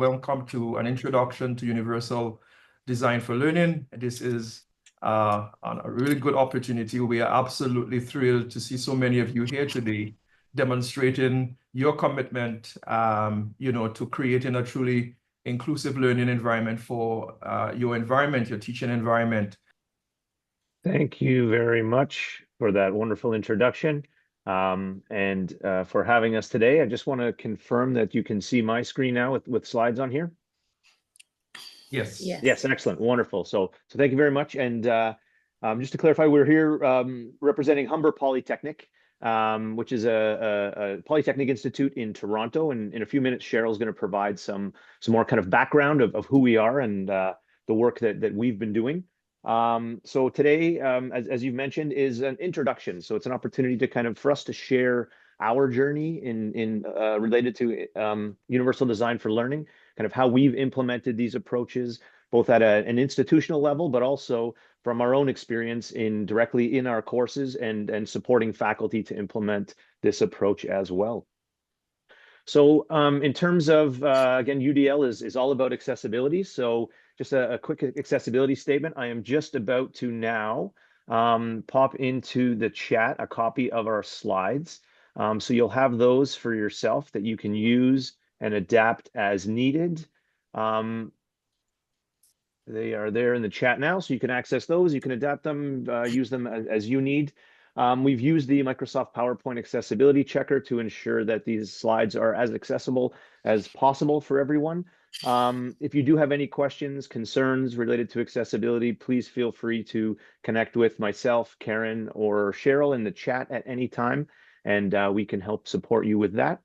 Welcome to an introduction to universal design for learning. This is a really good opportunity. We are absolutely thrilled to see so many of you here today demonstrating your commitment, to creating a truly inclusive learning environment for your environment, your teaching environment. Thank you very much for that wonderful introduction and for having us today. I just want to confirm that you can see my screen now with slides on here. Yes. Yes, excellent, wonderful. So thank you very much. And just to clarify, we're here representing Humber Polytechnic, which is a Polytechnic Institute in Toronto. And in a few minutes, Cheryl's going to provide some more kind of background of who we are and the work that we've been doing. So today, as you've mentioned, is an introduction. So it's an opportunity to kind of for us to share our journey in related to universal design for learning, kind of how we've implemented these approaches, both at an institutional level, but also from our own experience directly in our courses and supporting faculty to implement this approach as well. So in terms of, again, UDL is all about accessibility. So just a quick accessibility statement. I am just about to now pop into the chat a copy of our slides. So you'll have those for yourself that you can use and adapt as needed. They are there in the chat now, so you can access those. You can adapt them, use them as you need. We've used the Microsoft PowerPoint accessibility checker to ensure that these slides are as accessible as possible for everyone. If you do have any questions, concerns related to accessibility, please feel free to connect with myself, Karyn, or Cheryl in the chat at any time, and we can help support you with that.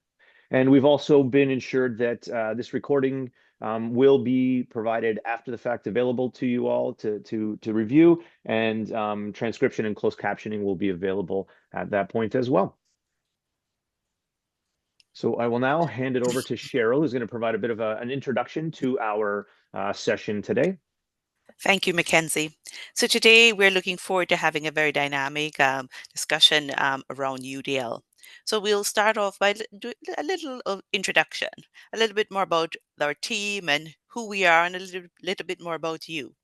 And we've also been ensured that this recording will be provided after the fact, available to you all to review, and transcription and closed captioning will be available at that point as well. So I will now hand it over to Cheryl, who's going to provide a bit of an introduction to our session today. Thank you, Mackenzie. So today we're looking forward to having a very dynamic discussion around UDL. So we'll start off by doing a little introduction, a little bit more about our team and who we are, and a little bit more about you.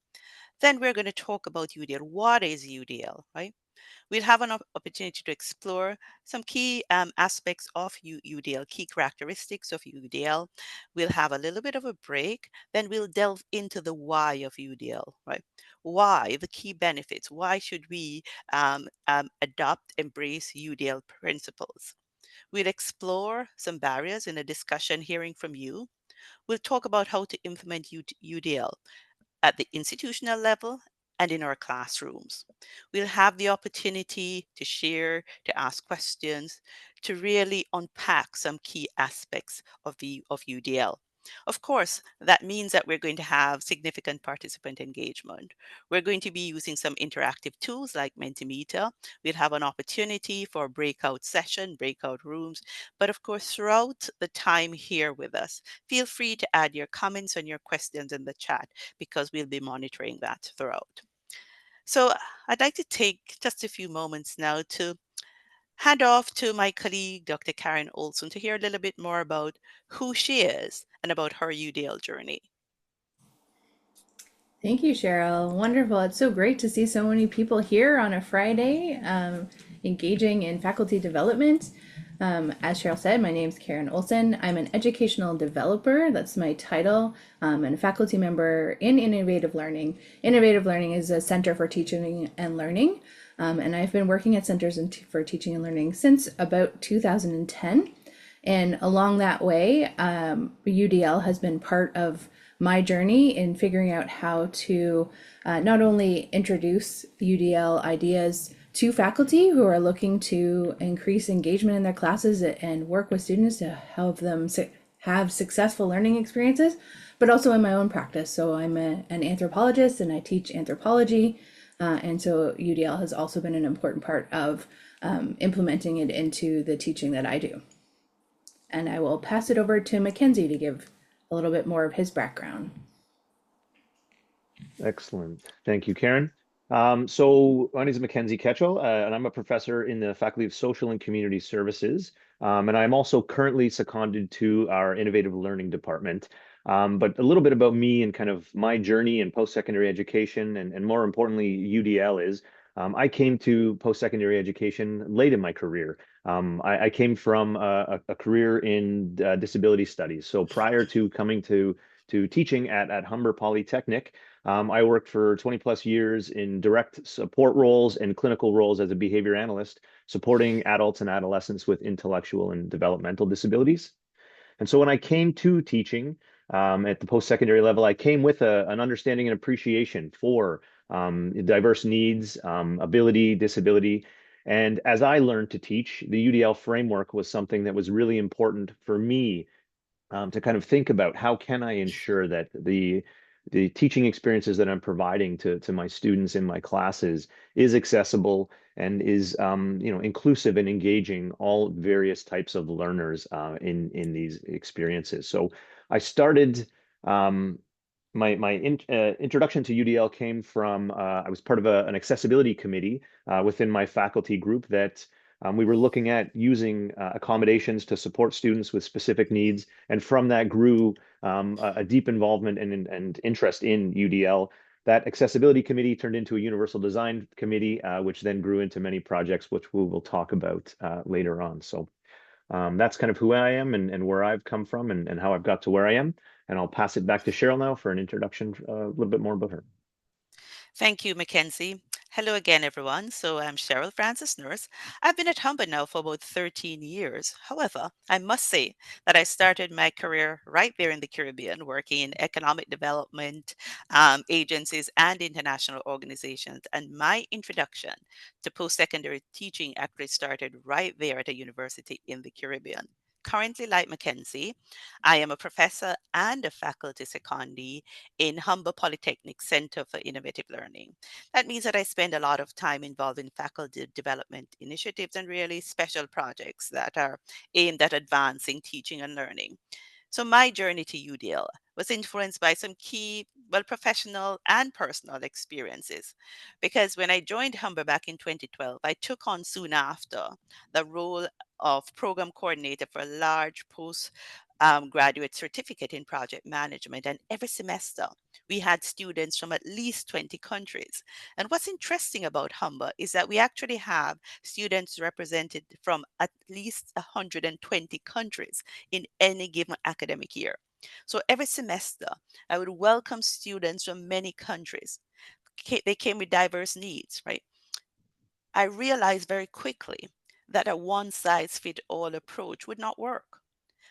Then we're going to talk about UDL. What is UDL, right? We'll have an opportunity to explore some key aspects of UDL, key characteristics of UDL. We'll have a little bit of a break. Then we'll delve into the why of UDL, right? Why, the key benefits. Why should we adopt, embrace UDL principles? We'll explore some barriers in a discussion hearing from you. We'll talk about how to implement UDL at the institutional level and in our classrooms. We'll have the opportunity to share, to ask questions, to really unpack some key aspects of UDL. Of course, that means that we're going to have significant participant engagement. We're going to be using some interactive tools like Mentimeter. We'll have an opportunity for breakout session, breakout rooms. But of course, throughout the time here with us, feel free to add your comments and your questions in the chat, because we'll be monitoring that throughout. So I'd like to take just a few moments now to hand off to my colleague, Dr. Karyn Olsen, to hear a little bit more about who she is and about her UDL journey. Thank you, Cheryl. Wonderful. It's so great to see so many people here on a Friday engaging in faculty development. As Cheryl said, my name is Karyn Olsen. I'm an educational developer. That's my title. And a faculty member in Innovative Learning. Innovative Learning is a center for teaching and learning. And I've been working at centers for teaching and learning since about 2010. And along that way, UDL has been part of my journey in figuring out how to not only introduce UDL ideas to faculty who are looking to increase engagement in their classes and work with students to help them have successful learning experiences, but also in my own practice. So I'm an anthropologist and I teach anthropology. And so UDL has also been an important part of implementing it into the teaching that I do. And I will pass it over to Mackenzie to give a little bit more of his background. Excellent. Thank you, Karyn. So my name is Mackenzie Ketchell, and I'm a professor in the Faculty of Social and Community Services. And I'm also currently seconded to our Innovative Learning Department. But a little bit about me and kind of my journey in post-secondary education, and more importantly, UDL is I came to post-secondary education late in my career. I came from a career in disability studies. So prior to coming to teaching at Humber Polytechnic, I worked for 20 plus years in direct support roles and clinical roles as a behavior analyst, supporting adults and adolescents with intellectual and developmental disabilities. And so when I came to teaching at the post-secondary level, I came with an understanding and appreciation for diverse needs, ability, disability. And as I learned to teach, the UDL framework was something that was really important for me to kind of think about how can I ensure that the teaching experiences that I'm providing to my students in my classes is accessible and is inclusive and engaging all various types of learners in these experiences. So I started my introduction to UDL came from I was part of an accessibility committee within my faculty group that we were looking at using accommodations to support students with specific needs, and from that grew a deep involvement and interest in UDL. That accessibility committee turned into a universal design committee, which then grew into many projects, which we will talk about later on. So that's kind of who I am and where I've come from and how I've got to where I am. And I'll pass it back to Cheryl now for an introduction, a little bit more about her. Thank you, Mackenzie. Hello again, everyone. So I'm Cheryl Francis-Nurse. I've been at Humber now for about 13 years. However, I must say that I started my career right there in the Caribbean, working in economic development agencies and international organizations. And my introduction to post-secondary teaching actually started right there at a university in the Caribbean. Currently, like Mackenzie, I am a professor and a faculty secondee in Humber Polytechnic Center for Innovative Learning. That means that I spend a lot of time involved in faculty development initiatives and really special projects that are aimed at advancing teaching and learning. So my journey to UDL was influenced by some key, professional and personal experiences. Because when I joined Humber back in 2012, I took on soon after the role of program coordinator for a large post graduate certificate in project management. And every semester, we had students from at least 20 countries. And what's interesting about Humber is that we actually have students represented from at least 120 countries in any given academic year. So every semester, I would welcome students from many countries. They came with diverse needs, right? I realized very quickly that a one size fit all approach would not work.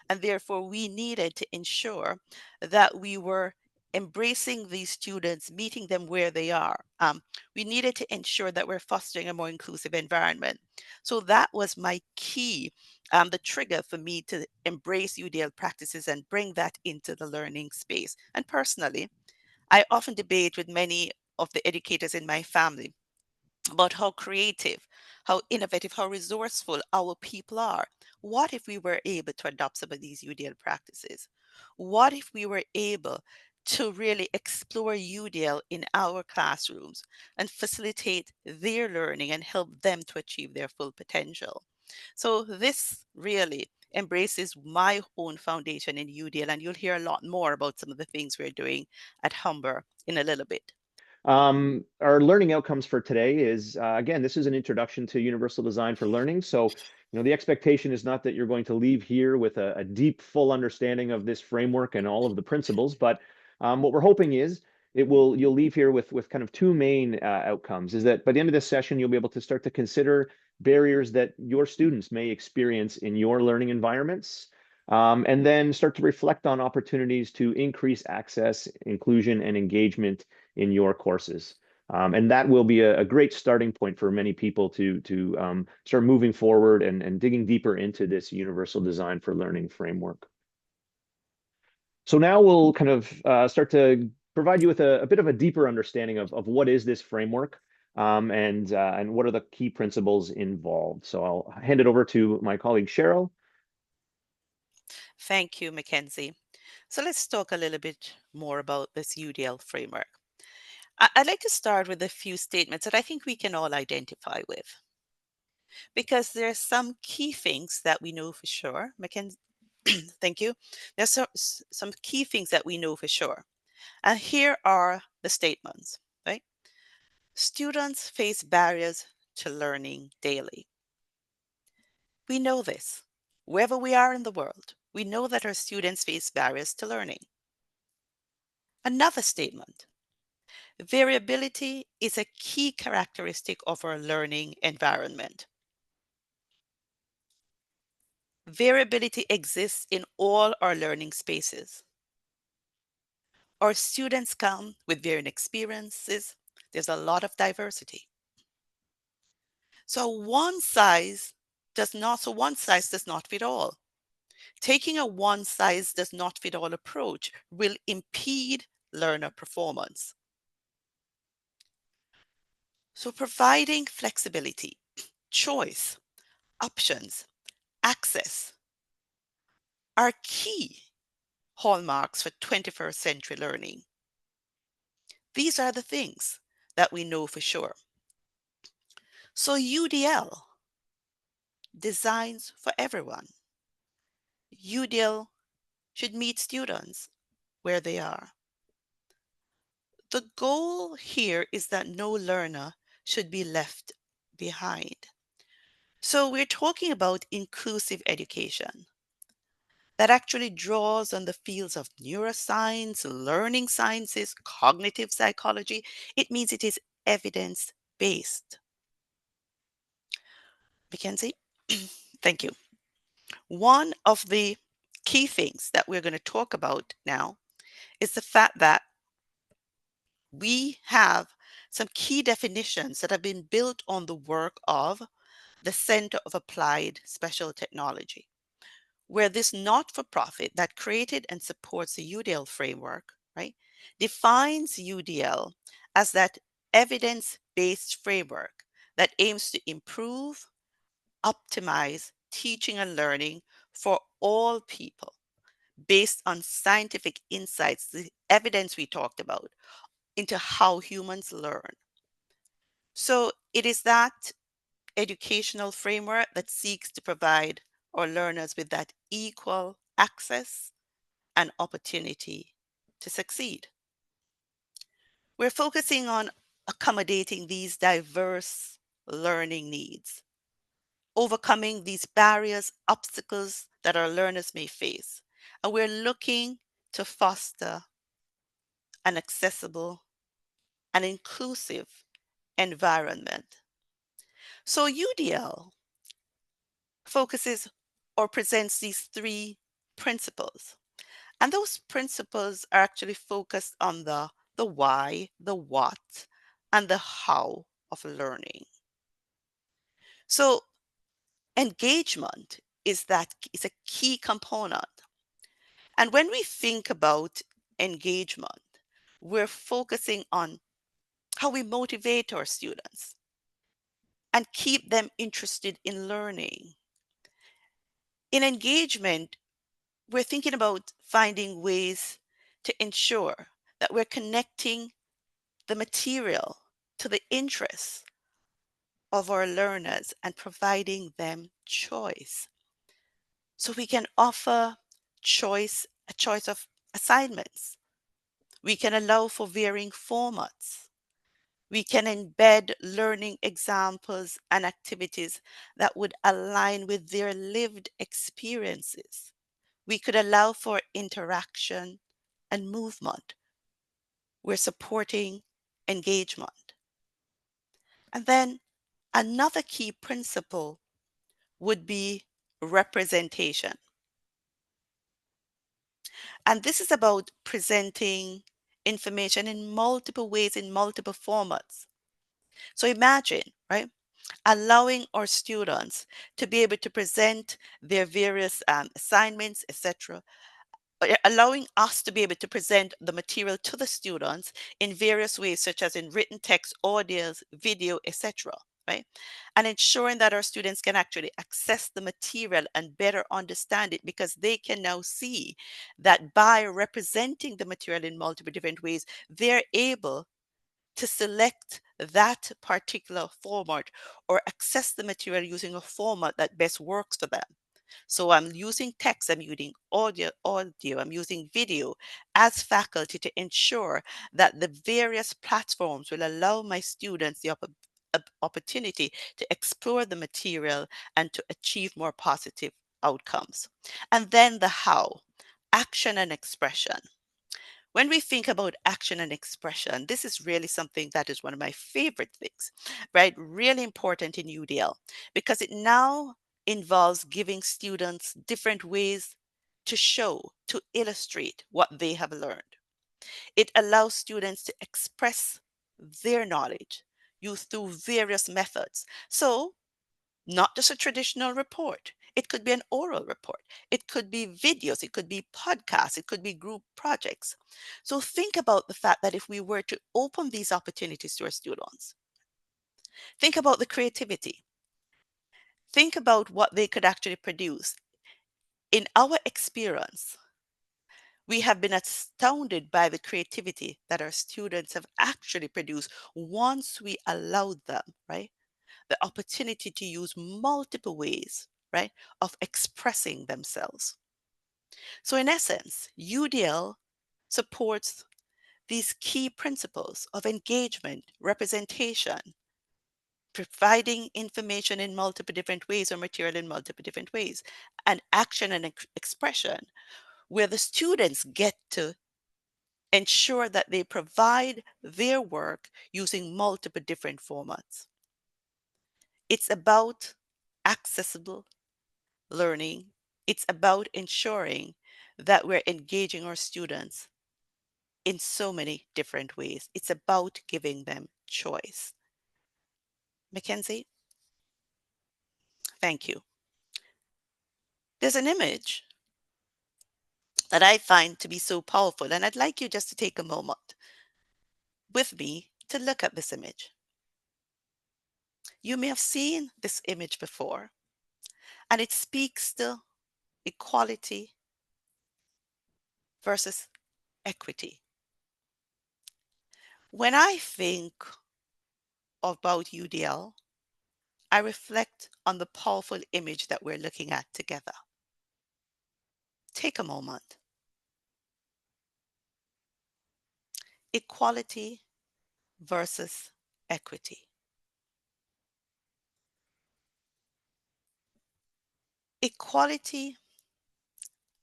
And therefore, we needed to ensure that we were embracing these students, meeting them where they are. We needed to ensure that we're fostering a more inclusive environment. So that was my key, the trigger for me to embrace UDL practices and bring that into the learning space. And personally, I often debate with many of the educators in my family about how creative, how innovative, how resourceful our people are. What if we were able to adopt some of these UDL practices? What if we were able to really explore UDL in our classrooms and facilitate their learning and help them to achieve their full potential? So this really embraces my own foundation in UDL, and you'll hear a lot more about some of the things we're doing at Humber in a little bit. Our learning outcomes for today is, again, this is an introduction to universal design for learning. So, the expectation is not that you're going to leave here with a deep, full understanding of this framework and all of the principles, but what we're hoping is you'll leave here with kind of two main outcomes, is that by the end of this session, you'll be able to start to consider barriers that your students may experience in your learning environments. And then start to reflect on opportunities to increase access, inclusion, and engagement in your courses. And that will be a great starting point for many people to start moving forward and digging deeper into this universal design for learning framework. So now we'll kind of start to provide you with a bit of a deeper understanding of what is this framework and what are the key principles involved. So I'll hand it over to my colleague, Cheryl. Thank you, Mackenzie. So let's talk a little bit more about this UDL framework. I'd like to start with a few statements that I think we can all identify with, because there are some key things that we know for sure. Mackenzie, Thank you. There's some key things that we know for sure. And here are the statements, right? Students face barriers to learning daily. We know this. Wherever we are in the world, we know that our students face barriers to learning. Another statement. Variability is a key characteristic of our learning environment. Variability exists in all our learning spaces. Our students come with varying experiences. There's a lot of diversity. So one size does not fit all. Taking a one size does not fit all approach will impede learner performance. So providing flexibility, choice, options, access are key hallmarks for 21st century learning. These are the things that we know for sure. So UDL designs for everyone. UDL should meet students where they are. The goal here is that no learner should be left behind. So we're talking about inclusive education that actually draws on the fields of neuroscience, learning sciences, cognitive psychology. It means it is evidence-based. Mackenzie, thank you. One of the key things that we're going to talk about now is the fact that we have some key definitions that have been built on the work of the Center of Applied Special Technology, where this not-for-profit that created and supports the UDL framework, right, defines UDL as that evidence-based framework that aims to improve, optimize teaching and learning for all people based on scientific insights, the evidence we talked about, into how humans learn. So it is that educational framework that seeks to provide our learners with that equal access and opportunity to succeed. We're focusing on accommodating these diverse learning needs, overcoming these barriers, obstacles that our learners may face. And we're looking to foster an accessible and inclusive environment. So UDL focuses or presents these three principles. And those principles are actually focused on the why, the what, and the how of learning. So engagement is a key component. And when we think about engagement, we're focusing on how we motivate our students and keep them interested in learning. In engagement, we're thinking about finding ways to ensure that we're connecting the material to the interests of our learners and providing them choice. So we can offer a choice of assignments. We can allow for varying formats. We can embed learning examples and activities that would align with their lived experiences. We could allow for interaction and movement. We're supporting engagement. And then another key principle would be representation. And this is about presenting information in multiple ways, in multiple formats. So imagine, right, allowing our students to be able to present their various assignments, etc., allowing us to be able to present the material to the students in various ways, such as in written text, audios, video, etc., right? And ensuring that our students can actually access the material and better understand it, because they can now see that by representing the material in multiple different ways, they're able to select that particular format or access the material using a format that best works for them. So I'm using text, I'm using audio, I'm using video as faculty to ensure that the various platforms will allow my students the opportunity to explore the material and to achieve more positive outcomes. And then the how, action and expression. When we think about action and expression, this is really something that is one of my favorite things, right? Really important in UDL because it now involves giving students different ways to show, to illustrate what they have learned. It allows students to express their knowledge used through various methods. So not just a traditional report. It could be an oral report. It could be videos. It could be podcasts. It could be group projects. So think about the fact that if we were to open these opportunities to our students, think about the creativity. Think about what they could actually produce. In our experience, we have been astounded by the creativity that our students have actually produced once we allowed them, right? The opportunity to use multiple ways, right, of expressing themselves. So in essence, UDL supports these key principles of engagement, representation, providing information in multiple different ways or material in multiple different ways, and action and expression, where the students get to ensure that they provide their work using multiple different formats. It's about accessible learning. It's about ensuring that we're engaging our students in so many different ways. It's about giving them choice. Mackenzie, thank you. There's an image that I find to be so powerful, and I'd like you just to take a moment with me to look at this image. You may have seen this image before, and it speaks to equality versus equity. When I think about UDL, I reflect on the powerful image that we're looking at together. Take a moment. Equality versus equity. Equality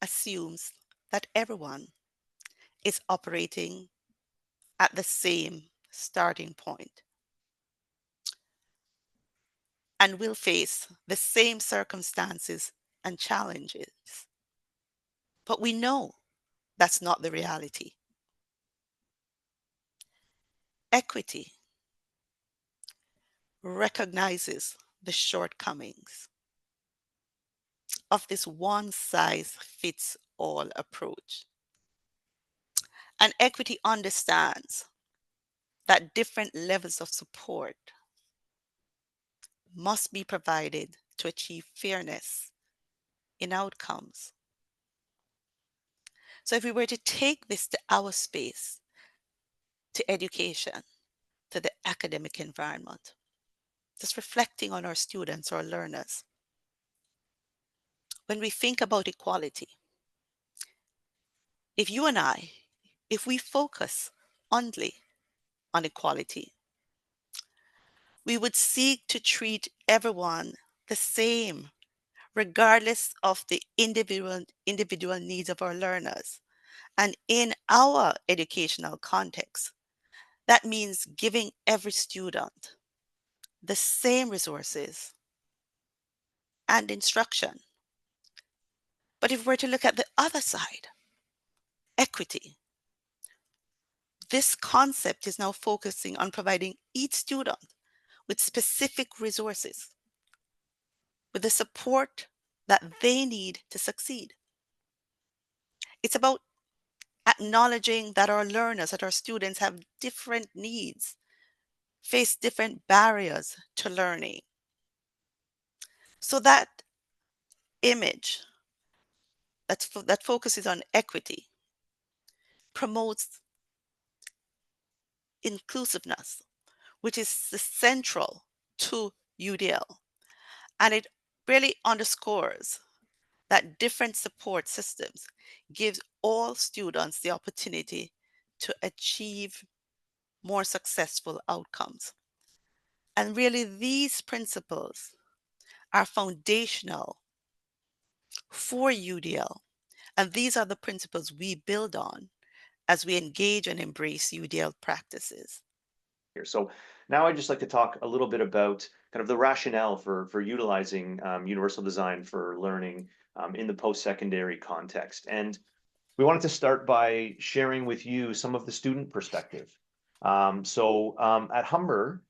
assumes that everyone is operating at the same starting point and will face the same circumstances and challenges. But we know that's not the reality. Equity recognizes the shortcomings of this one size fits all approach. And equity understands that different levels of support must be provided to achieve fairness in outcomes. So if we were to take this to our space, to education, to the academic environment, just reflecting on our students or learners, when we think about equality, if you and I, if we focus only on equality, we would seek to treat everyone the same, regardless of the individual needs of our learners. And in our educational context, that means giving every student the same resources and instruction. But if we're to look at the other side, equity, this concept is now focusing on providing each student with specific resources, with the support that they need to succeed. It's about acknowledging that our learners, that our students have different needs, face different barriers to learning. So that image that focuses on equity promotes inclusiveness, which is central to UDL. And it really underscores that different support systems gives all students the opportunity to achieve more successful outcomes. And really, these principles are foundational for UDL. And these are the principles we build on as we engage and embrace UDL practices. So now I'd just like to talk a little bit about kind of the rationale for utilizing universal design for learning in the post-secondary context. And we wanted to start by sharing with you some of the student perspective. At Humber,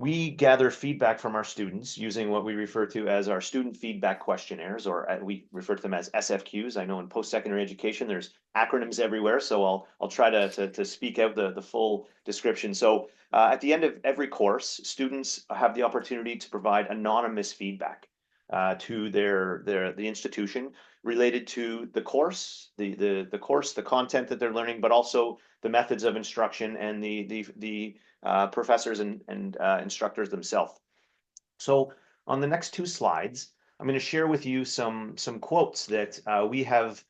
we gather feedback from our students using what we refer to as our student feedback questionnaires, or we refer to them as SFQs. I know in post-secondary education, there's acronyms everywhere, so I'll try to speak out the full description. So at the end of every course, students have the opportunity to provide anonymous feedback to the institution related to the course, the content that they're learning, but also the methods of instruction and the professors and instructors themselves. So on the next two slides, I'm going to share with you some quotes that we have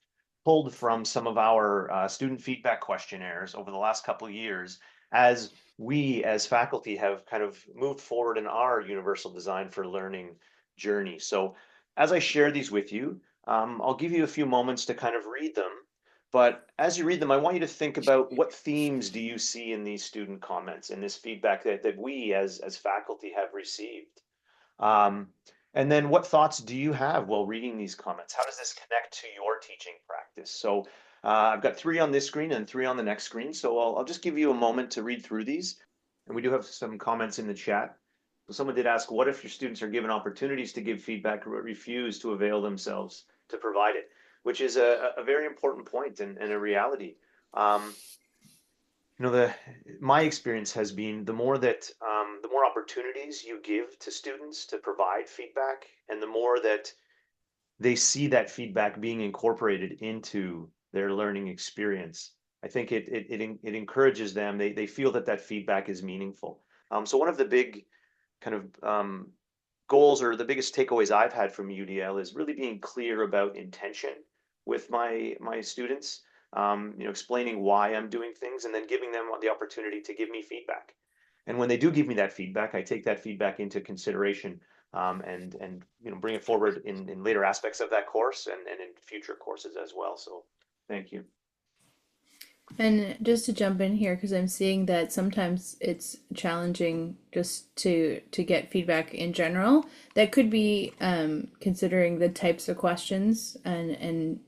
pulled from some of our student feedback questionnaires over the last couple of years as we as faculty have kind of moved forward in our universal design for learning journey. So as I share these with you, I'll give you a few moments to kind of read them. But as you read them, I want you to think about what themes do you see in these student comments, in this feedback that we as faculty have received. And then what thoughts do you have while reading these comments? How does this connect to your teaching practice? So I've got 3 on this screen and 3 on the next screen. So I'll just give you a moment to read through these. And we do have some comments in the chat. So someone did ask, what if your students are given opportunities to give feedback but refuse to avail themselves to provide it? Which is a very important point and a reality. My experience has been the more opportunities you give to students to provide feedback, and the more that they see that feedback being incorporated into their learning experience, I think it encourages them. They feel that feedback is meaningful. So one of the big kind of goals, or the biggest takeaways I've had from UDL, is really being clear about intention with my students, explaining why I'm doing things, and then giving them the opportunity to give me feedback. And when they do give me that feedback, I take that feedback into consideration and bring it forward in later aspects of that course and in future courses as well. So thank you. And just to jump in here, because I'm seeing that sometimes it's challenging just to get feedback in general. That could be considering the types of questions and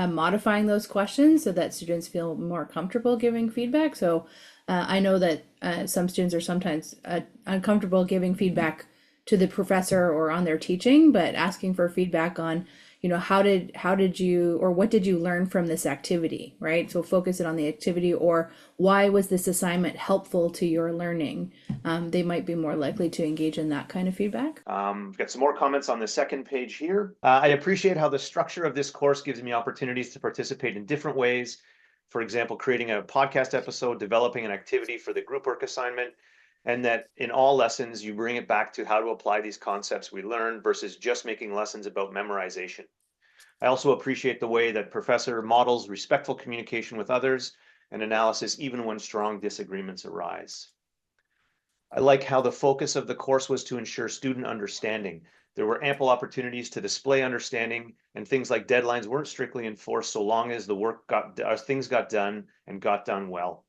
modifying those questions so that students feel more comfortable giving feedback. So I know that some students are sometimes uncomfortable giving feedback to the professor or on their teaching, but asking for feedback on, how did you, or what did you learn from this activity, right? So focus it on the activity, or why was this assignment helpful to your learning? They might be more likely to engage in that kind of feedback. We've got some more comments on the second page here. I appreciate how the structure of this course gives me opportunities to participate in different ways. For example, creating a podcast episode, developing an activity for the group work assignment, and that in all lessons, you bring it back to how to apply these concepts we learned versus just making lessons about memorization. I also appreciate the way that professor models respectful communication with others and analysis even when strong disagreements arise. I like how the focus of the course was to ensure student understanding. There were ample opportunities to display understanding, and things like deadlines weren't strictly enforced so long as things got done and got done well.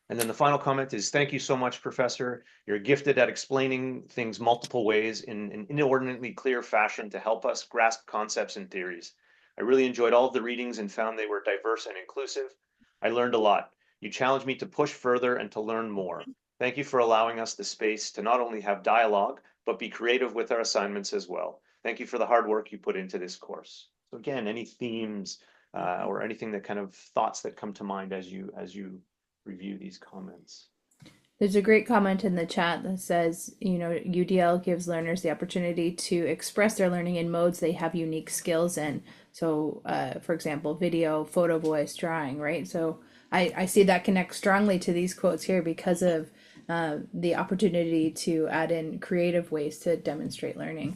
And then the final comment is, thank you so much, Professor. You're gifted at explaining things multiple ways in an inordinately clear fashion to help us grasp concepts and theories. I really enjoyed all of the readings and found they were diverse and inclusive. I learned a lot. You challenged me to push further and to learn more. Thank you for allowing us the space to not only have dialogue, but be creative with our assignments as well. Thank you for the hard work you put into this course. So again, any themes or anything that kind of thoughts that come to mind as you review these comments? There's a great comment in the chat that says, UDL gives learners the opportunity to express their learning in modes they have unique skills in. So, for example, video, photo, voice, drawing, right? So I see that connects strongly to these quotes here because of the opportunity to add in creative ways to demonstrate learning.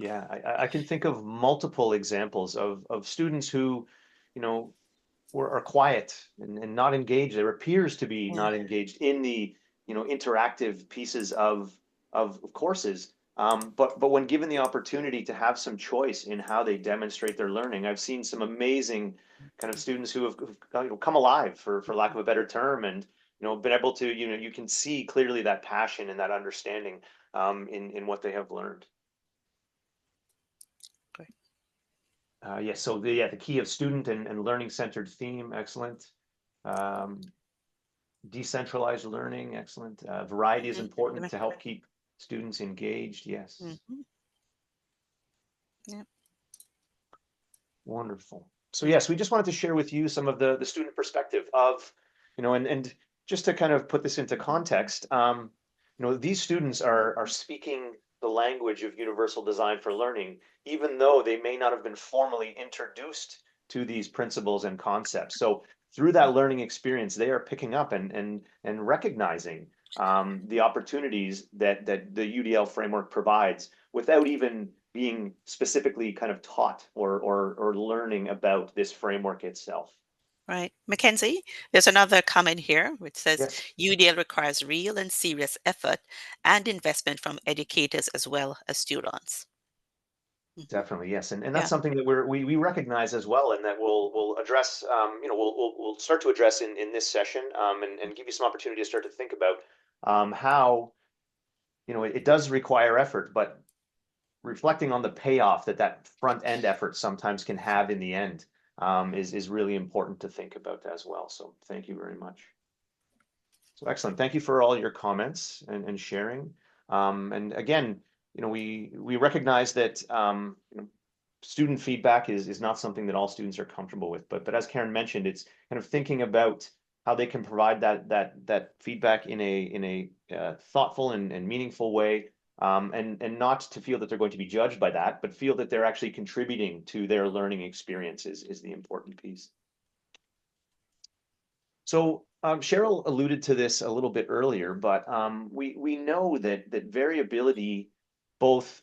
Yeah, I can think of multiple examples of students who, you know, are quiet and not engaged. There appears to be Yeah. not engaged in the, interactive pieces of courses. But when given the opportunity to have some choice in how they demonstrate their learning, I've seen some amazing kind of students who've come alive, for lack of a better term, and been able to, you can see clearly that passion and that understanding in what they have learned. Great. Yes, so the key of student and learning centered theme, excellent. Um, Decentralized learning, excellent. Variety is important to help keep students engaged. Yes. Mm-hmm. Yeah. Wonderful. So yes, we just wanted to share with you some of the student perspective of, and just to kind of put this into context, these students are speaking the language of universal design for learning, even though they may not have been formally introduced to these principles and concepts. So through that learning experience, they are picking up and recognizing the opportunities that the UDL framework provides without even being specifically kind of taught or learning about this framework itself. Right. Mackenzie, there's another comment here which says Yes, UDL requires real and serious effort and investment from educators as well as students. Mhm. definitely. Yes, and that's Yeah. something that we recognize as well, and that we'll address. We'll start to address in this session, and give you some opportunity to start to think about how it does require effort, but reflecting on the payoff that front end effort sometimes can have in the end is really important to think about as well. So thank you very much. So excellent. Thank you for all your comments and sharing. And again, we recognize that student feedback is not something that all students are comfortable with. But as Karyn mentioned, it's kind of thinking about how they can provide that feedback in a thoughtful and meaningful way, and not to feel that they're going to be judged by that, but feel that they're actually contributing to their learning experiences is the important piece. So Cheryl alluded to this a little bit earlier, but we know that variability both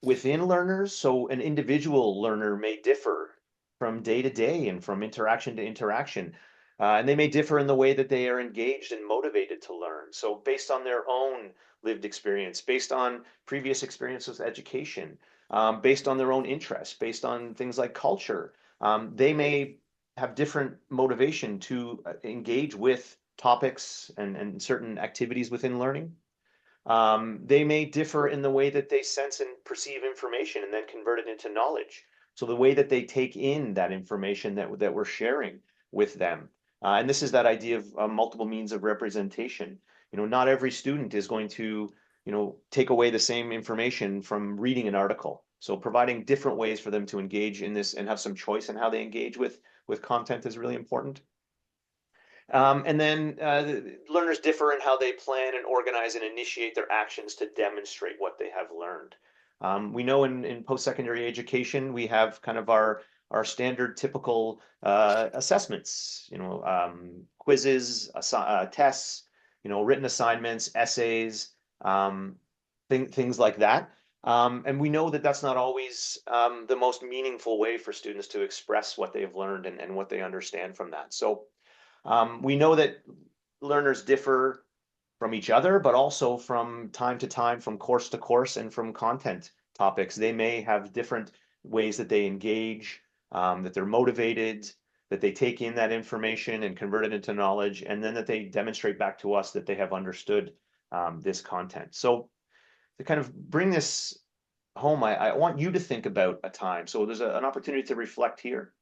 within learners, so an individual learner may differ from day to day and from interaction to interaction. And they may differ in the way that they are engaged and motivated to learn. So based on their own lived experience, based on previous experiences with education, based on their own interests, based on things like culture, they may have different motivation to engage with topics and certain activities within learning. They may differ in the way that they sense and perceive information and then convert it into knowledge. So the way that they take in that information that we're sharing with them. And this is that idea of multiple means of representation. Not every student is going to, take away the same information from reading an article. So providing different ways for them to engage in this and have some choice in how they engage with content is really important. And then learners differ in how they plan and organize and initiate their actions to demonstrate what they have learned. We know in post-secondary education, we have kind of our standard typical assessments, quizzes, tests, written assignments, essays, things like that. And we know that that's not always the most meaningful way for students to express what they've learned and what they understand from that. So we know that learners differ from each other, but also from time to time, from course to course, and from content topics. They may have different ways that they engage, that they're motivated, that they take in that information and convert it into knowledge, and then that they demonstrate back to us that they have understood this content. So to kind of bring this home, I want you to think about a time. So there's an opportunity to reflect here.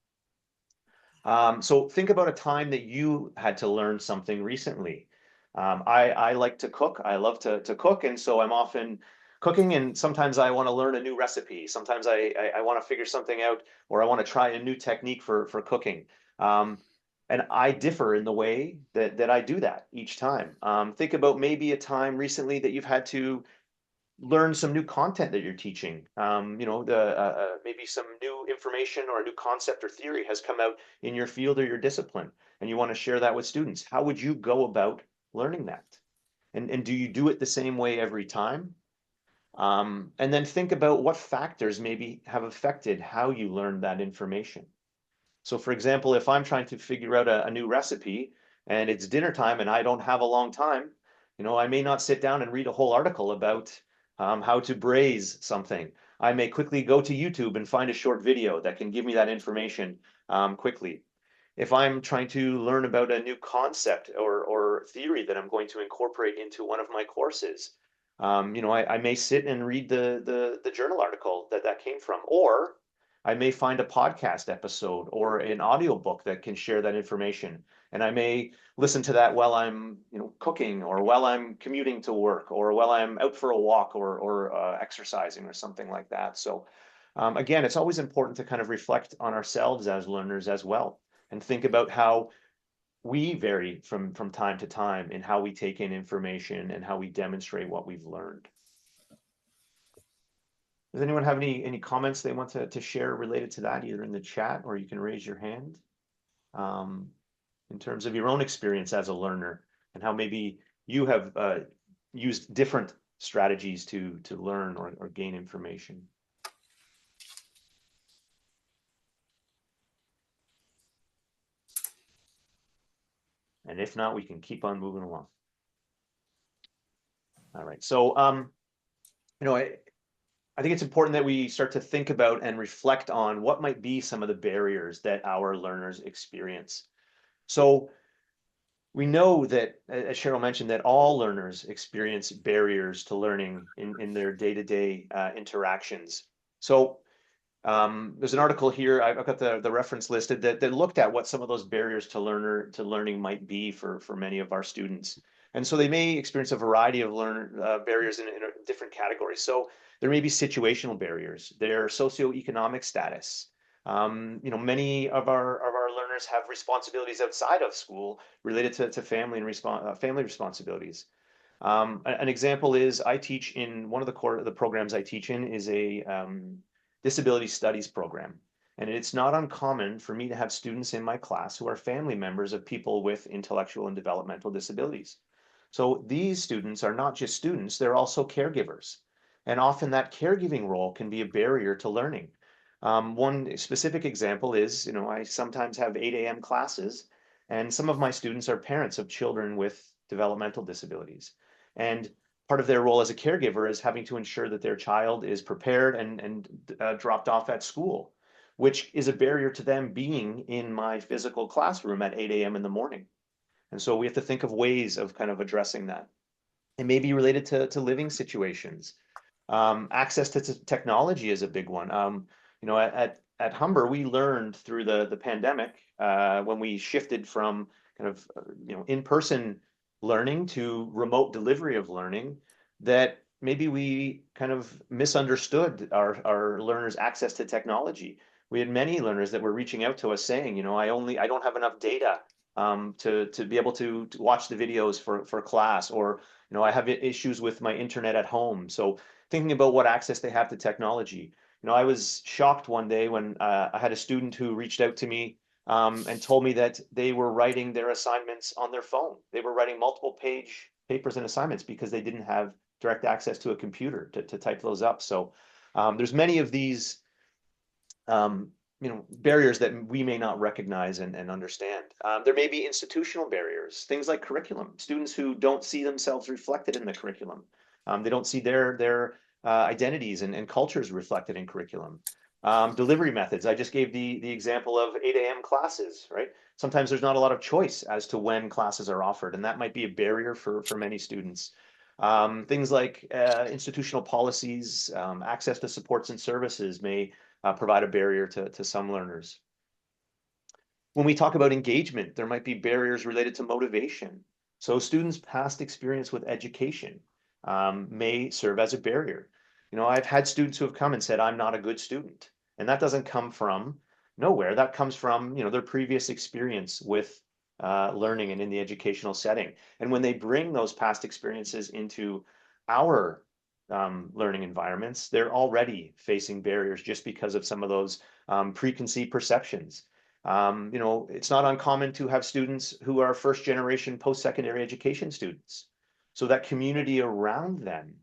So think about a time that you had to learn something recently. I like to cook. I love to cook. And so I'm often cooking, and sometimes I want to learn a new recipe. Sometimes I want to figure something out, or I want to try a new technique for cooking. And I differ in the way that I do that each time. Think about maybe a time recently that you've had to learn some new content that you're teaching. Maybe some new information or a new concept or theory has come out in your field or your discipline, and you want to share that with students. How would you go about learning that? And do you do it the same way every time? And then think about what factors maybe have affected how you learned that information. So for example, if I'm trying to figure out a new recipe and it's dinner time and I don't have a long time, I may not sit down and read a whole article about how to braise something. I may quickly go to YouTube and find a short video that can give me that information quickly. If I'm trying to learn about a new concept or theory that I'm going to incorporate into one of my courses, I may sit and read the journal article that came from, or I may find a podcast episode or an audiobook that can share that information. And I may listen to that while I'm, cooking, or while I'm commuting to work, or while I'm out for a walk, or exercising or something like that. So again, it's always important to kind of reflect on ourselves as learners as well, and think about how we vary from time to time in how we take in information and how we demonstrate what we've learned. Does anyone have any comments they want to share related to that, either in the chat or you can raise your hand, in terms of your own experience as a learner and how maybe you have used different strategies to learn or gain information? And if not, we can keep on moving along. All right. So, I think it's important that we start to think about and reflect on what might be some of the barriers that our learners experience. So we know that, as Cheryl mentioned, that all learners experience barriers to learning in their day-to-day interactions. So there's an article here, I've got the reference listed, that looked at what some of those barriers to learning might be for many of our students. And so they may experience a variety of barriers in different categories. So there may be situational barriers, their socioeconomic status. Many of our learners have responsibilities outside of school related to family and family responsibilities. An example is I teach in one of the programs I teach in is a disability studies program. And it's not uncommon for me to have students in my class who are family members of people with intellectual and developmental disabilities. So these students are not just students, they're also caregivers. And often that caregiving role can be a barrier to learning. One specific example is, I sometimes have 8 a.m. classes, and some of my students are parents of children with developmental disabilities. And part of their role as a caregiver is having to ensure that their child is prepared and dropped off at school, which is a barrier to them being in my physical classroom at 8 a.m. in the morning. And so we have to think of ways of kind of addressing that. It may be related to living situations. Access to technology is a big one. At Humber, we learned through the pandemic, when we shifted from kind of in-person learning to remote delivery of learning, that maybe we kind of misunderstood our learners' access to technology. We had many learners that were reaching out to us saying, I don't have enough data to be able to watch the videos for class, or I have issues with my internet at home. So thinking about what access they have to technology. I was shocked one day when I had a student who reached out to me and told me that they were writing their assignments on their phone. They were writing multiple page papers and assignments because they didn't have direct access to a computer to type those up. So there's many of these barriers that we may not recognize and understand. There may be institutional barriers, things like curriculum, students who don't see themselves reflected in the curriculum. They don't see their identities and cultures reflected in curriculum. Delivery methods, I just gave the example of 8 a.m. classes, right? Sometimes there's not a lot of choice as to when classes are offered, and that might be a barrier for many students. Things like institutional policies, access to supports and services may provide a barrier to some learners. When we talk about engagement, there might be barriers related to motivation. So students' past experience with education may serve as a barrier. I've had students who have come and said, I'm not a good student. And that doesn't come from nowhere. That comes from, their previous experience with learning and in the educational setting. And when they bring those past experiences into our learning environments, they're already facing barriers just because of some of those preconceived perceptions. It's not uncommon to have students who are first generation post-secondary education students. So that community around them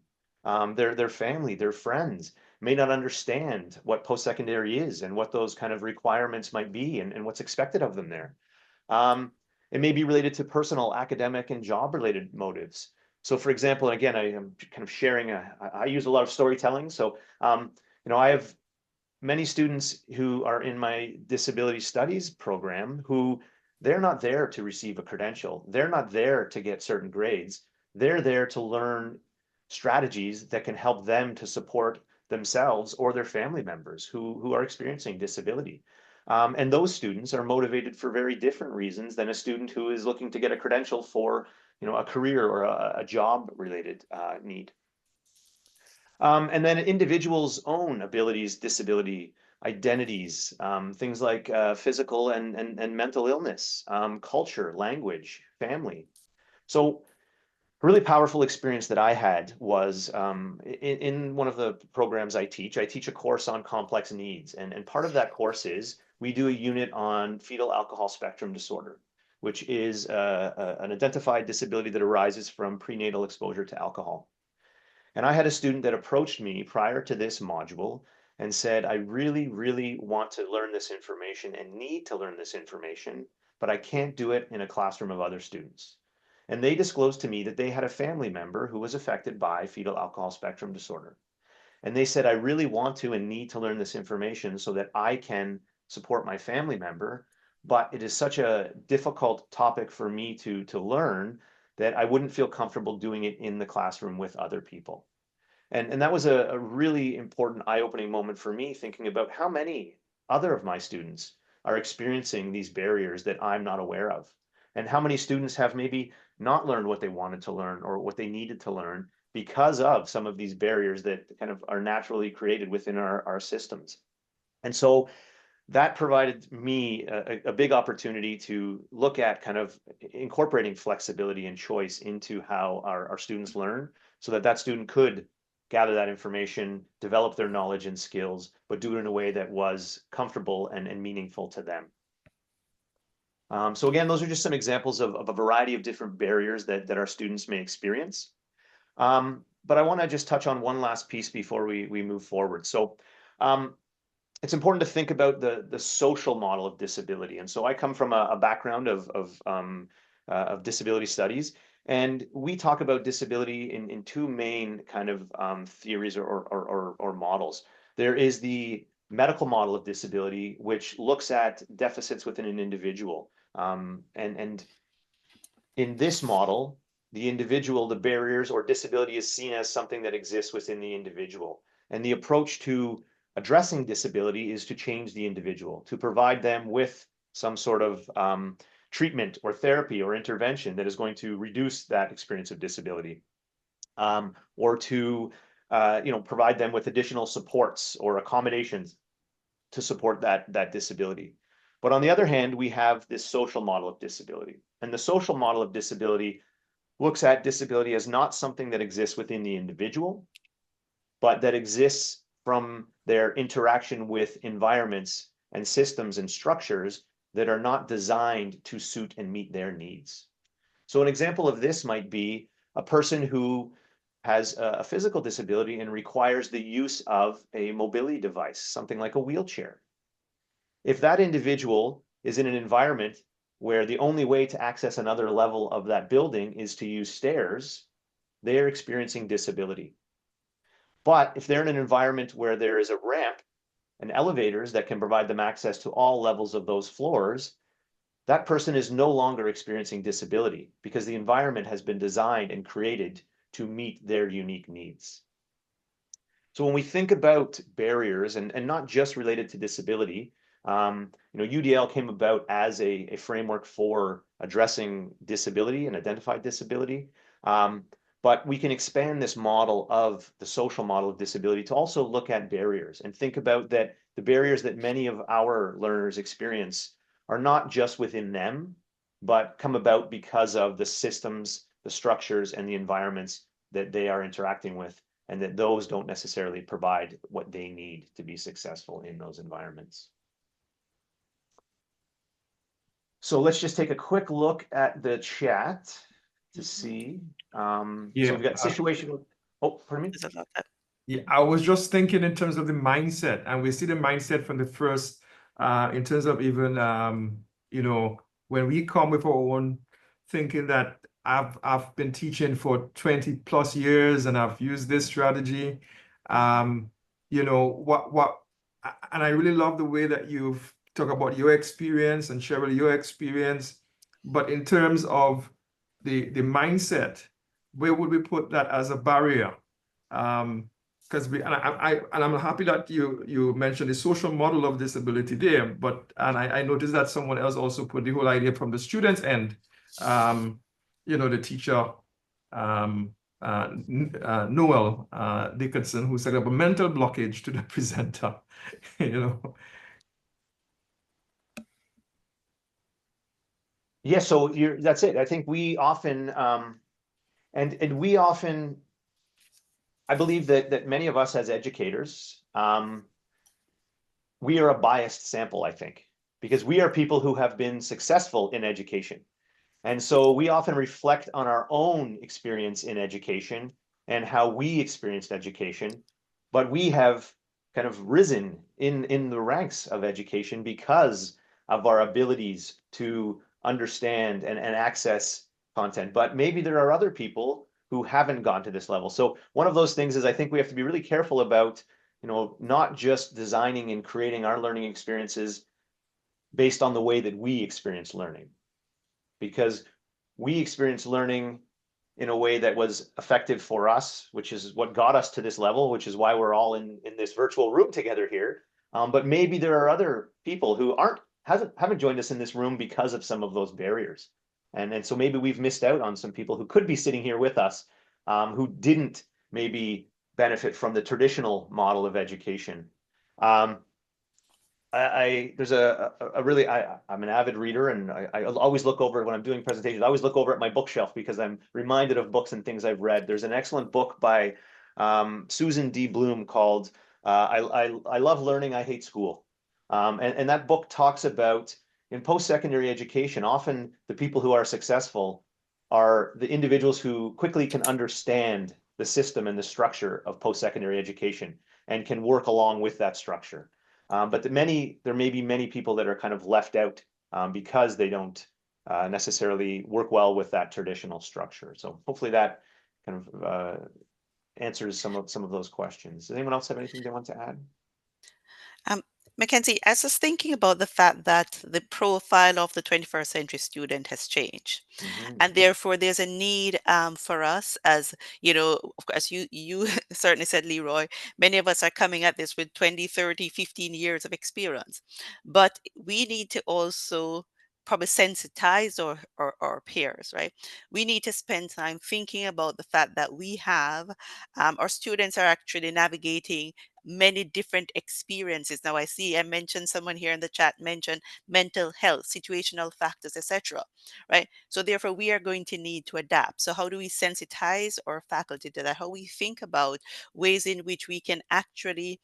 Their family, their friends may not understand what post-secondary is and what those kind of requirements might be and what's expected of them there. It may be related to personal, academic, and job-related motives. So for example, again, I am kind of sharing, I use a lot of storytelling. So, I have many students who are in my disability studies program who they're not there to receive a credential. They're not there to get certain grades. They're there to learn strategies that can help them to support themselves or their family members who are experiencing disability. And those students are motivated for very different reasons than a student who is looking to get a credential for, a career or a job-related need. And then individuals' own abilities, disability, identities, things like physical and mental illness, culture, language, family. So a really powerful experience that I had was in one of the programs I teach a course on complex needs. And part of that course is we do a unit on fetal alcohol spectrum disorder, which is an identified disability that arises from prenatal exposure to alcohol. And I had a student that approached me prior to this module and said, I really, really want to learn this information and need to learn this information, but I can't do it in a classroom of other students. And they disclosed to me that they had a family member who was affected by fetal alcohol spectrum disorder. And they said, I really want to and need to learn this information so that I can support my family member, but it is such a difficult topic for me to learn that I wouldn't feel comfortable doing it in the classroom with other people. And that was a really important eye-opening moment for me, thinking about how many other of my students are experiencing these barriers that I'm not aware of, and how many students have maybe not learned what they wanted to learn or what they needed to learn because of some of these barriers that kind of are naturally created within our systems. And so that provided me a big opportunity to look at kind of incorporating flexibility and choice into how our students learn, so that student could gather that information, develop their knowledge and skills, but do it in a way that was comfortable and meaningful to them. So again, those are just some examples of a variety of different barriers that our students may experience. But I want to just touch on one last piece before we move forward. So it's important to think about the social model of disability. And so I come from a background of disability studies, and we talk about disability in two main kind of theories or models. There is the medical model of disability, which looks at deficits within an individual. And in this model, the individual, the barriers or disability is seen as something that exists within the individual. And the approach to addressing disability is to change the individual, to provide them with some sort of treatment or therapy or intervention that is going to reduce that experience of disability, or to provide them with additional supports or accommodations to support that disability. But on the other hand, we have this social model of disability. And the social model of disability looks at disability as not something that exists within the individual, but that exists from their interaction with environments and systems and structures that are not designed to suit and meet their needs. So an example of this might be a person who has a physical disability and requires the use of a mobility device, something like a wheelchair. If that individual is in an environment where the only way to access another level of that building is to use stairs, they are experiencing disability. But if they're in an environment where there is a ramp and elevators that can provide them access to all levels of those floors, that person is no longer experiencing disability because the environment has been designed and created to meet their unique needs. So when we think about barriers and not just related to disability, UDL came about as a framework for addressing disability and identified disability. But we can expand this model of the social model of disability to also look at barriers and think about that the barriers that many of our learners experience are not just within them, but come about because of the systems, the structures, and the environments that they are interacting with, and that those don't necessarily provide what they need to be successful in those environments. So let's just take a quick look at the chat to see. So we've got situational. Oh, pardon me? Is about that? Yeah, I was just thinking in terms of the mindset, and we see the mindset from the first, in terms of even, you know, when we come with our own thinking that I've been teaching for 20 plus years and I've used this strategy, you know, and I really love the way that you've talked about your experience and Cheryl, your experience, but in terms of the mindset, where would we put that as a barrier? Because I'm happy that you mentioned the social model of disability there, but I noticed that someone else also put the whole idea from the student's end. You know, the teacher, Noel Dickinson, who said about mental blockage to the presenter. You know. Yeah, so that's it. I think we often and we often, I believe that many of us as educators, we are a biased sample, I think, because we are people who have been successful in education. And so we often reflect on our own experience in education and how we experienced education, but we have kind of risen in the ranks of education because of our abilities to understand and access content. But maybe there are other people who haven't gone to this level. So one of those things is I think we have to be really careful about, you know, not just designing and creating our learning experiences based on the way that we experience learning, because we experience learning in a way that was effective for us, which is what got us to this level, which is why we're all in this virtual room together here. But maybe there are other people who haven't joined us in this room because of some of those barriers. And so maybe we've missed out on some people who could be sitting here with us, who didn't maybe benefit from the traditional model of education. There's I'm an avid reader, and I always look over when I'm doing presentations. I always look over at my bookshelf because I'm reminded of books and things I've read. There's an excellent book by Susan D. Bloom called I Love Learning, I Hate School. And that book talks about, in post-secondary education, often the people who are successful are the individuals who quickly can understand the system and the structure of post-secondary education and can work along with that structure. But there may be many people that are kind of left out because they don't necessarily work well with that traditional structure. So hopefully that kind of answers some of those questions. Does anyone else have anything they want to add? Mackenzie, I was thinking about the fact that the profile of the 21st century student has changed. And therefore, there's a need for us, as you know, as you certainly said, Leroy, many of us are coming at this with 20, 30, 15 years of experience. But we need to also probably sensitize our peers, right? We need to spend time thinking about the fact that we have, our students are actually navigating many different experiences. Now I mentioned someone here in the chat mentioned mental health, situational factors, etc. Right? So therefore we are going to need to adapt. So how do we sensitize our faculty to that? How we think about ways in which we can actually,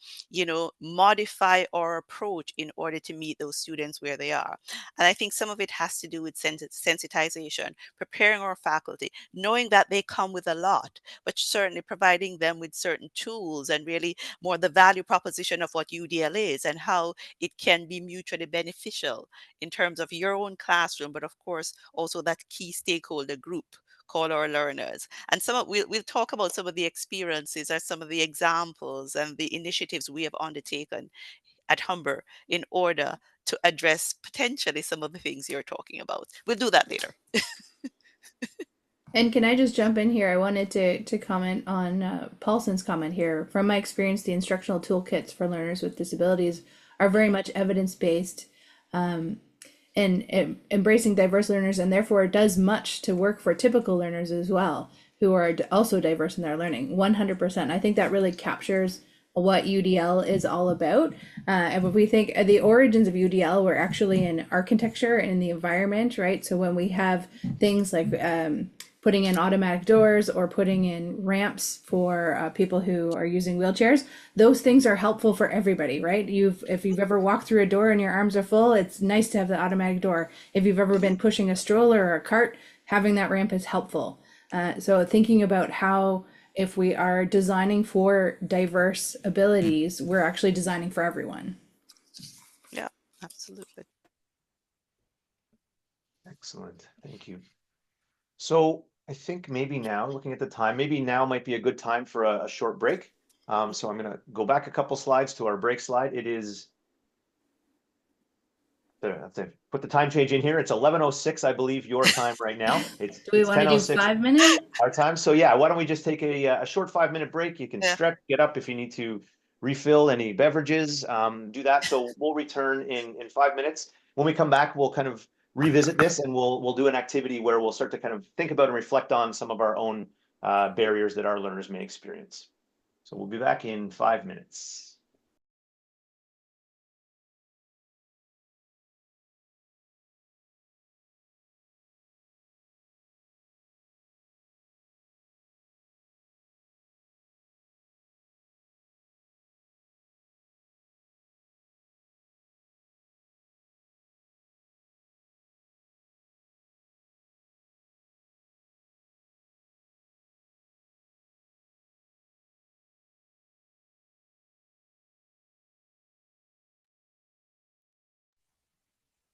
modify our approach in order to meet those students where they are. And I think some of it has to do with sensitization, preparing our faculty, knowing that they come with a lot, but certainly providing them with certain tools and really more the value proposition of what UDL is and how it can be mutually beneficial in terms of your own classroom, but of course also that key stakeholder group called our learners. And we'll talk about some of the experiences or some of the examples and the initiatives we have undertaken at Humber in order to address potentially some of the things you're talking about. We'll do that later. And can I just jump in here? I wanted to comment on Paulson's comment here. From my experience, the instructional toolkits for learners with disabilities are very much evidence-based and embracing diverse learners, and therefore it does much to work for typical learners as well, who are also diverse in their learning, 100%. I think that really captures what UDL is all about. And when we think the origins of UDL were actually in architecture and the environment, right? So when we have things like putting in automatic doors or putting in ramps for people who are using wheelchairs, those things are helpful for everybody, right? If you've ever walked through a door and your arms are full, it's nice to have the automatic door. If you've ever been pushing a stroller or a cart, having that ramp is helpful. So thinking about how if we are designing for diverse abilities, we're actually designing for everyone. Yeah, absolutely. Excellent. Thank you. So I think maybe now, looking at the time, maybe now might be a good time for a short break. So I'm going to go back a couple slides to our break slide. It is, I have to put the time change in here. It's 11:06, I believe, your time right now. Do we want to do 10:06 5 minutes? our time. So yeah, why don't we just take a short 5-minute break? You can Yeah. stretch, get up if you need to refill any beverages, do that. So we'll return in 5 minutes. When we come back, we'll kind of revisit this, and we'll do an activity where we'll start to kind of think about and reflect on some of our own barriers that our learners may experience. So we'll be back in 5 minutes.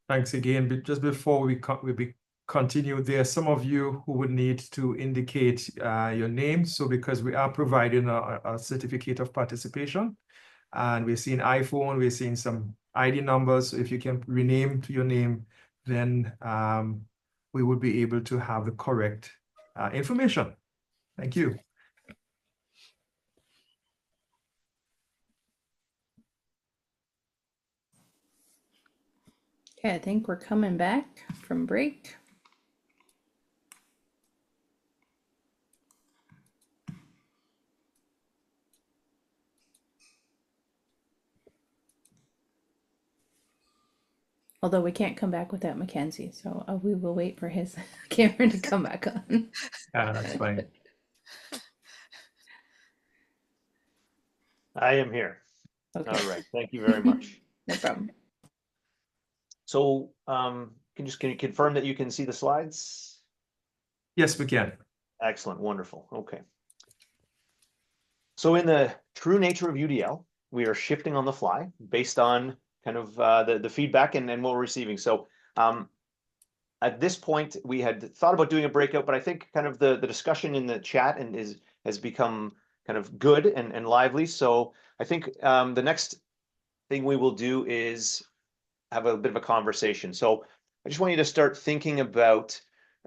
Thanks again. But just before we continue, there are some of you who would need to indicate your name. So because we are providing a certificate of participation, and we're seeing iPhone, we're seeing some ID numbers. So if you can rename to your name, then we would be able to have the correct information. Thank you. Okay, I think we're coming back from break. Although we can't come back without Mackenzie, so we will wait for his camera to come back on. That's fine. I am here. Okay. All right. Thank you very much. No problem. So can you confirm that you can see the slides? Yes, we can. Excellent. Wonderful. Okay. So in the true nature of UDL, we are shifting on the fly based on kind of the feedback and what we're receiving. So at this point, we had thought about doing a breakout, but I think kind of the discussion in the chat has become kind of good and lively. So I think the next thing we will do is have a bit of a conversation. So I just want you to start thinking about,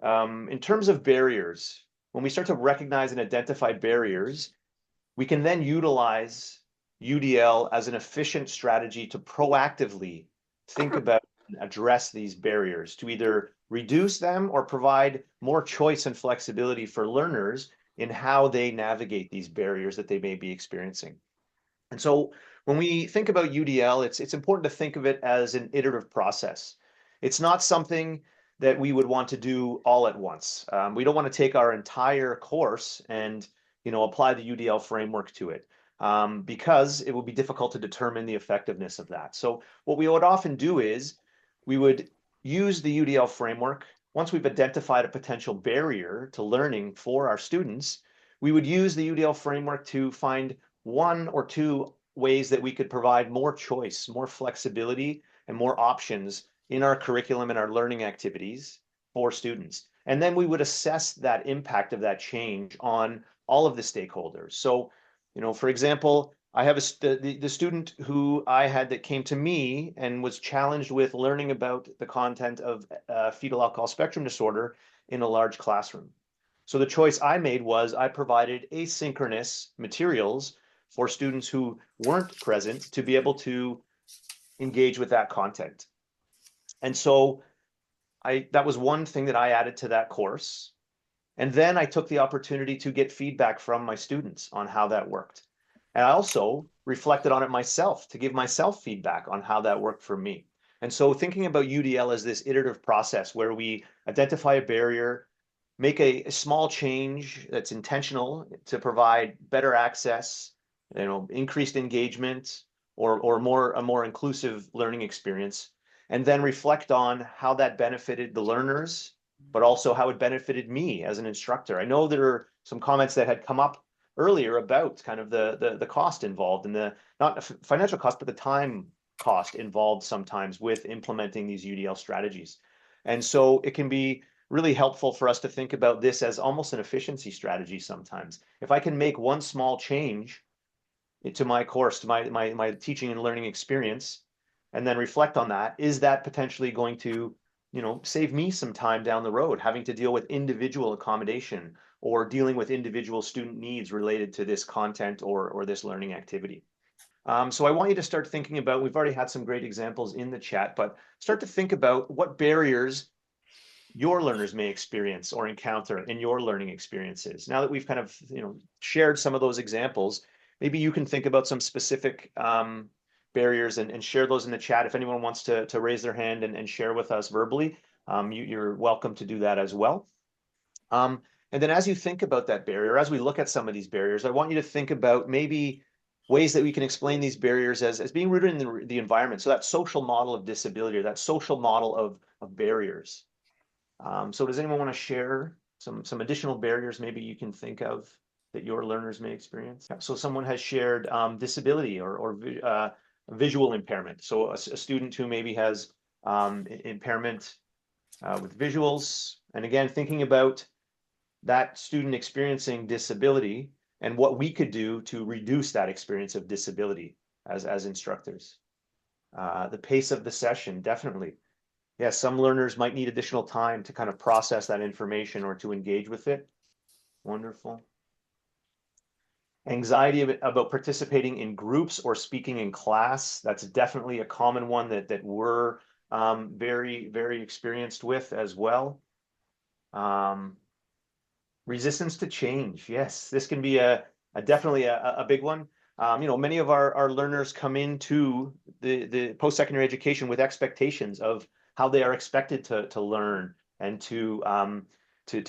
in terms of barriers, when we start to recognize and identify barriers, we can then utilize UDL as an efficient strategy to proactively think about and address these barriers, to either reduce them or provide more choice and flexibility for learners in how they navigate these barriers that they may be experiencing. And so when we think about UDL, it's important to think of it as an iterative process. It's not something that we would want to do all at once. We don't want to take our entire course and apply the UDL framework to it, because it will be difficult to determine the effectiveness of that. So what we would often do is we would use the UDL framework. Once we've identified a potential barrier to learning for our students, we would use the UDL framework to find one or two ways that we could provide more choice, more flexibility, and more options in our curriculum and our learning activities for students. And then we would assess that impact of that change on all of the stakeholders. So, for example, I have the student who I had that came to me and was challenged with learning about the content of fetal alcohol spectrum disorder in a large classroom. So the choice I made was I provided asynchronous materials for students who weren't present to be able to engage with that content. And so that was one thing that I added to that course. And then I took the opportunity to get feedback from my students on how that worked. And I also reflected on it myself to give myself feedback on how that worked for me. And so thinking about UDL as this iterative process where we identify a barrier, make a small change that's intentional to provide better access, increased engagement, or a more inclusive learning experience, and then reflect on how that benefited the learners, but also how it benefited me as an instructor. I know there are some comments that had come up earlier about kind of the cost involved and the not financial cost, but the time cost involved sometimes with implementing these UDL strategies. And so it can be really helpful for us to think about this as almost an efficiency strategy sometimes. If I can make one small change to my course, to my teaching and learning experience, and then reflect on that, is that potentially going to, save me some time down the road, having to deal with individual accommodation or dealing with individual student needs related to this content or this learning activity. So I want you to start thinking about, we've already had some great examples in the chat, but start to think about what barriers your learners may experience or encounter in your learning experiences. Now that we've kind of, shared some of those examples, maybe you can think about some specific barriers and share those in the chat. If anyone wants to raise their hand and share with us verbally, you're welcome to do that as well. And then as you think about that barrier, as we look at some of these barriers, I want you to think about maybe ways that we can explain these barriers as being rooted in the environment. So that social model of disability, or that social model of barriers. So does anyone want to share some additional barriers maybe you can think of that your learners may experience? So someone has shared disability or visual impairment. So a student who maybe has impairment with visuals. And again, thinking about that student experiencing disability and what we could do to reduce that experience of disability as instructors. The pace of the session, definitely. Yes, some learners might need additional time to kind of process that information or to engage with it. Wonderful. Anxiety about participating in groups or speaking in class. That's definitely a common one that we're very, very experienced with as well. Resistance to change. Yes, this can be definitely a big one. Many of our learners come into the post-secondary education with expectations of how they are expected to learn and to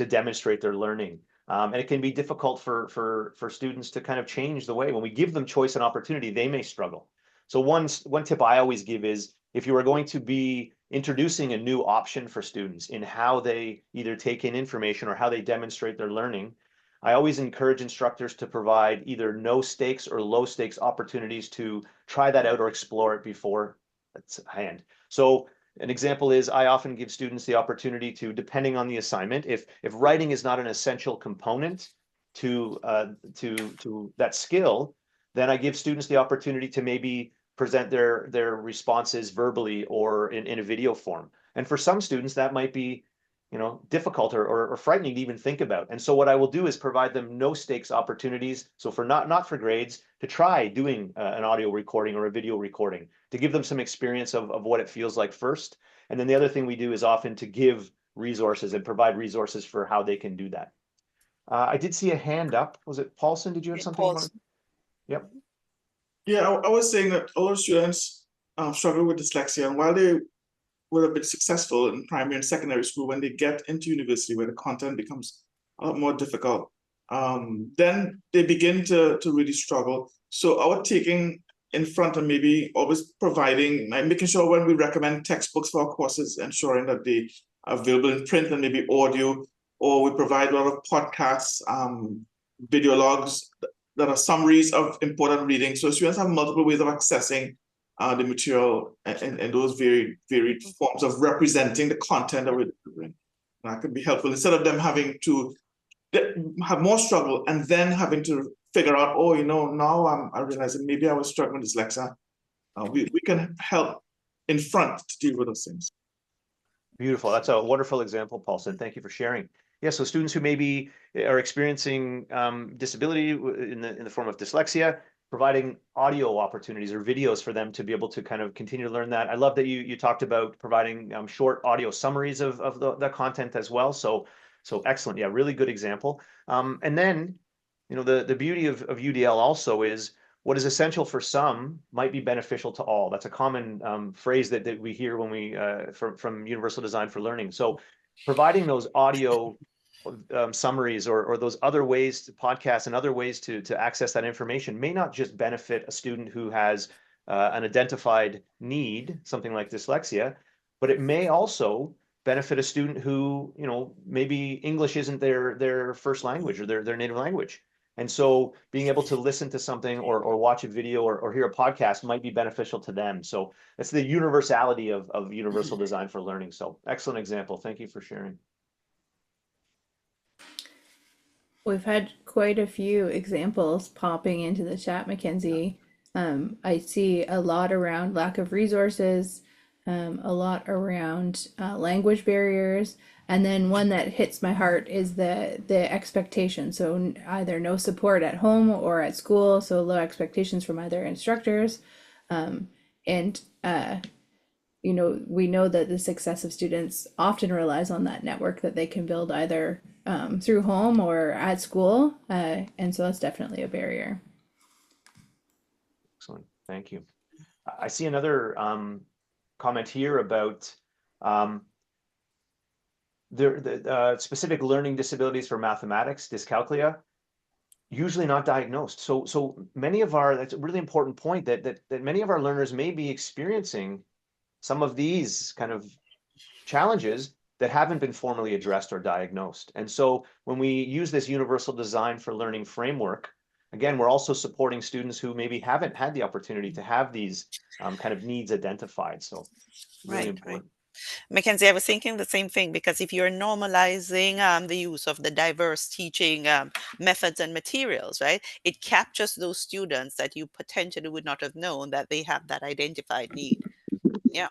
demonstrate their learning. And it can be difficult for students to kind of change the way. When we give them choice and opportunity, they may struggle. So one tip I always give is, if you are going to be introducing a new option for students in how they either take in information or how they demonstrate their learning, I always encourage instructors to provide either no stakes or low stakes opportunities to try that out or explore it before it's hand. So an example is, I often give students the opportunity to, depending on the assignment, if writing is not an essential component to that skill, then I give students the opportunity to maybe present their responses verbally or in a video form. And for some students, that might be difficult or frightening to even think about. And so what I will do is provide them no stakes opportunities. So for not for grades, to try doing an audio recording or a video recording, to give them some experience of what it feels like first. And then the other thing we do is often to give resources and provide resources for how they can do that. I did see a hand up. Was it Paulson? Did you have something? Yep. Yeah, I was saying that all our students struggle with dyslexia, and while they would have been successful in primary and secondary school, when they get into university where the content becomes a lot more difficult, then they begin to really struggle. So our taking in front and maybe always providing, making sure when we recommend textbooks for our courses, ensuring that they are available in print and maybe audio, or we provide a lot of podcasts, video logs that are summaries of important reading. So students have multiple ways of accessing the material and those varied forms of representing the content that we're delivering. That could be helpful, instead of them having to have more struggle and then having to figure out, now I realize that maybe I was struggling with dyslexia. We can help in front to deal with those things. Beautiful. That's a wonderful example, Paulson. Thank you for sharing. Yeah, so students who maybe are experiencing disability in the form of dyslexia, providing audio opportunities or videos for them to be able to kind of continue to learn that. I love that you talked about providing short audio summaries of the content as well. So excellent. Yeah, really good example. And then, the beauty of UDL also is, what is essential for some might be beneficial to all. That's a common phrase that we hear when we from Universal Design for Learning. So providing those audio summaries or those other ways to podcasts and other ways to access that information may not just benefit a student who has an identified need, something like dyslexia, but it may also benefit a student who, maybe English isn't their first language or their native language. And so being able to listen to something or watch a video or hear a podcast might be beneficial to them. So that's the universality of universal design for learning. So excellent example. Thank you for sharing. We've had quite a few examples popping into the chat, Mackenzie. I see a lot around lack of resources, a lot around language barriers, and then one that hits my heart is the expectation. So either no support at home or at school, so low expectations from either instructors, and you know, we know that the success of students often relies on that network that they can build either through home or at school, and so that's definitely a barrier. Excellent, thank you. I see another comment here about the specific learning disabilities for mathematics, dyscalculia, usually not diagnosed. So many of our, that's a really important point, that many of our learners may be experiencing some of these kind of challenges that haven't been formally addressed or diagnosed. And so when we use this universal design for learning framework, again, we're also supporting students who maybe haven't had the opportunity to have these kind of needs identified. So really important. Mackenzie, I was thinking the same thing, because if you're normalizing the use of the diverse teaching methods and materials, right, it captures those students that you potentially would not have known that they have that identified need. Yeah.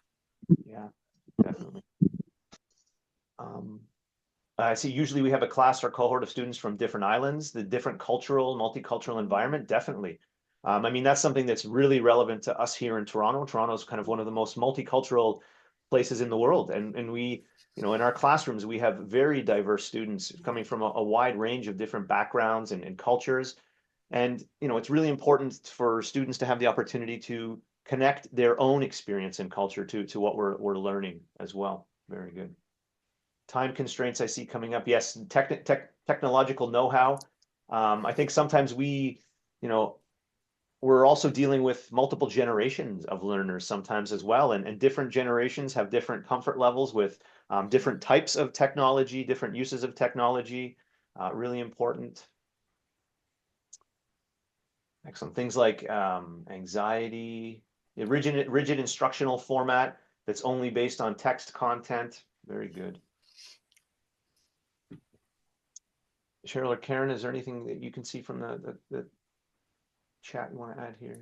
Yeah, definitely. I see usually we have a class or cohort of students from different islands, the different cultural, multicultural environment, definitely. I mean, that's something that's really relevant to us here in Toronto. Toronto is kind of one of the most multicultural places in the world. And we, you know, in our classrooms, we have very diverse students coming from a wide range of different backgrounds and cultures. And, you know, it's really important for students to have the opportunity to connect their own experience and culture to what we're learning as well. Very good. Time constraints I see coming up. Yes, technological know-how. I think sometimes we, you know, we're also dealing with multiple generations of learners sometimes as well. And different generations have different comfort levels with different types of technology, different uses of technology, really important. Excellent. Things like anxiety, rigid instructional format that's only based on text content. Very good. Cheryl or Karyn, is there anything that you can see from the chat you want to add here?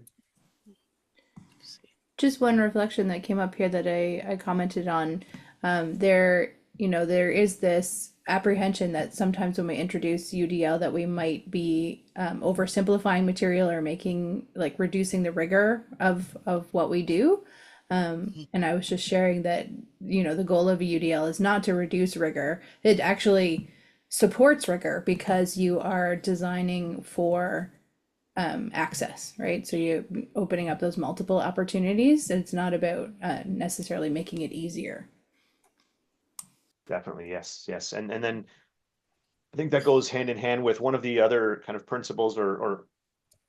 Just one reflection that came up here that I commented on. You know, there is this apprehension that sometimes when we introduce UDL that we might be oversimplifying material or making, like, reducing the rigor of what we do. And I was just sharing that, you know, the goal of a UDL is not to reduce rigor. It actually supports rigor because you are designing for access, right? So you're opening up those multiple opportunities. It's not about necessarily making it easier. Definitely, yes, yes. And then I think that goes hand in hand with one of the other kind of principles or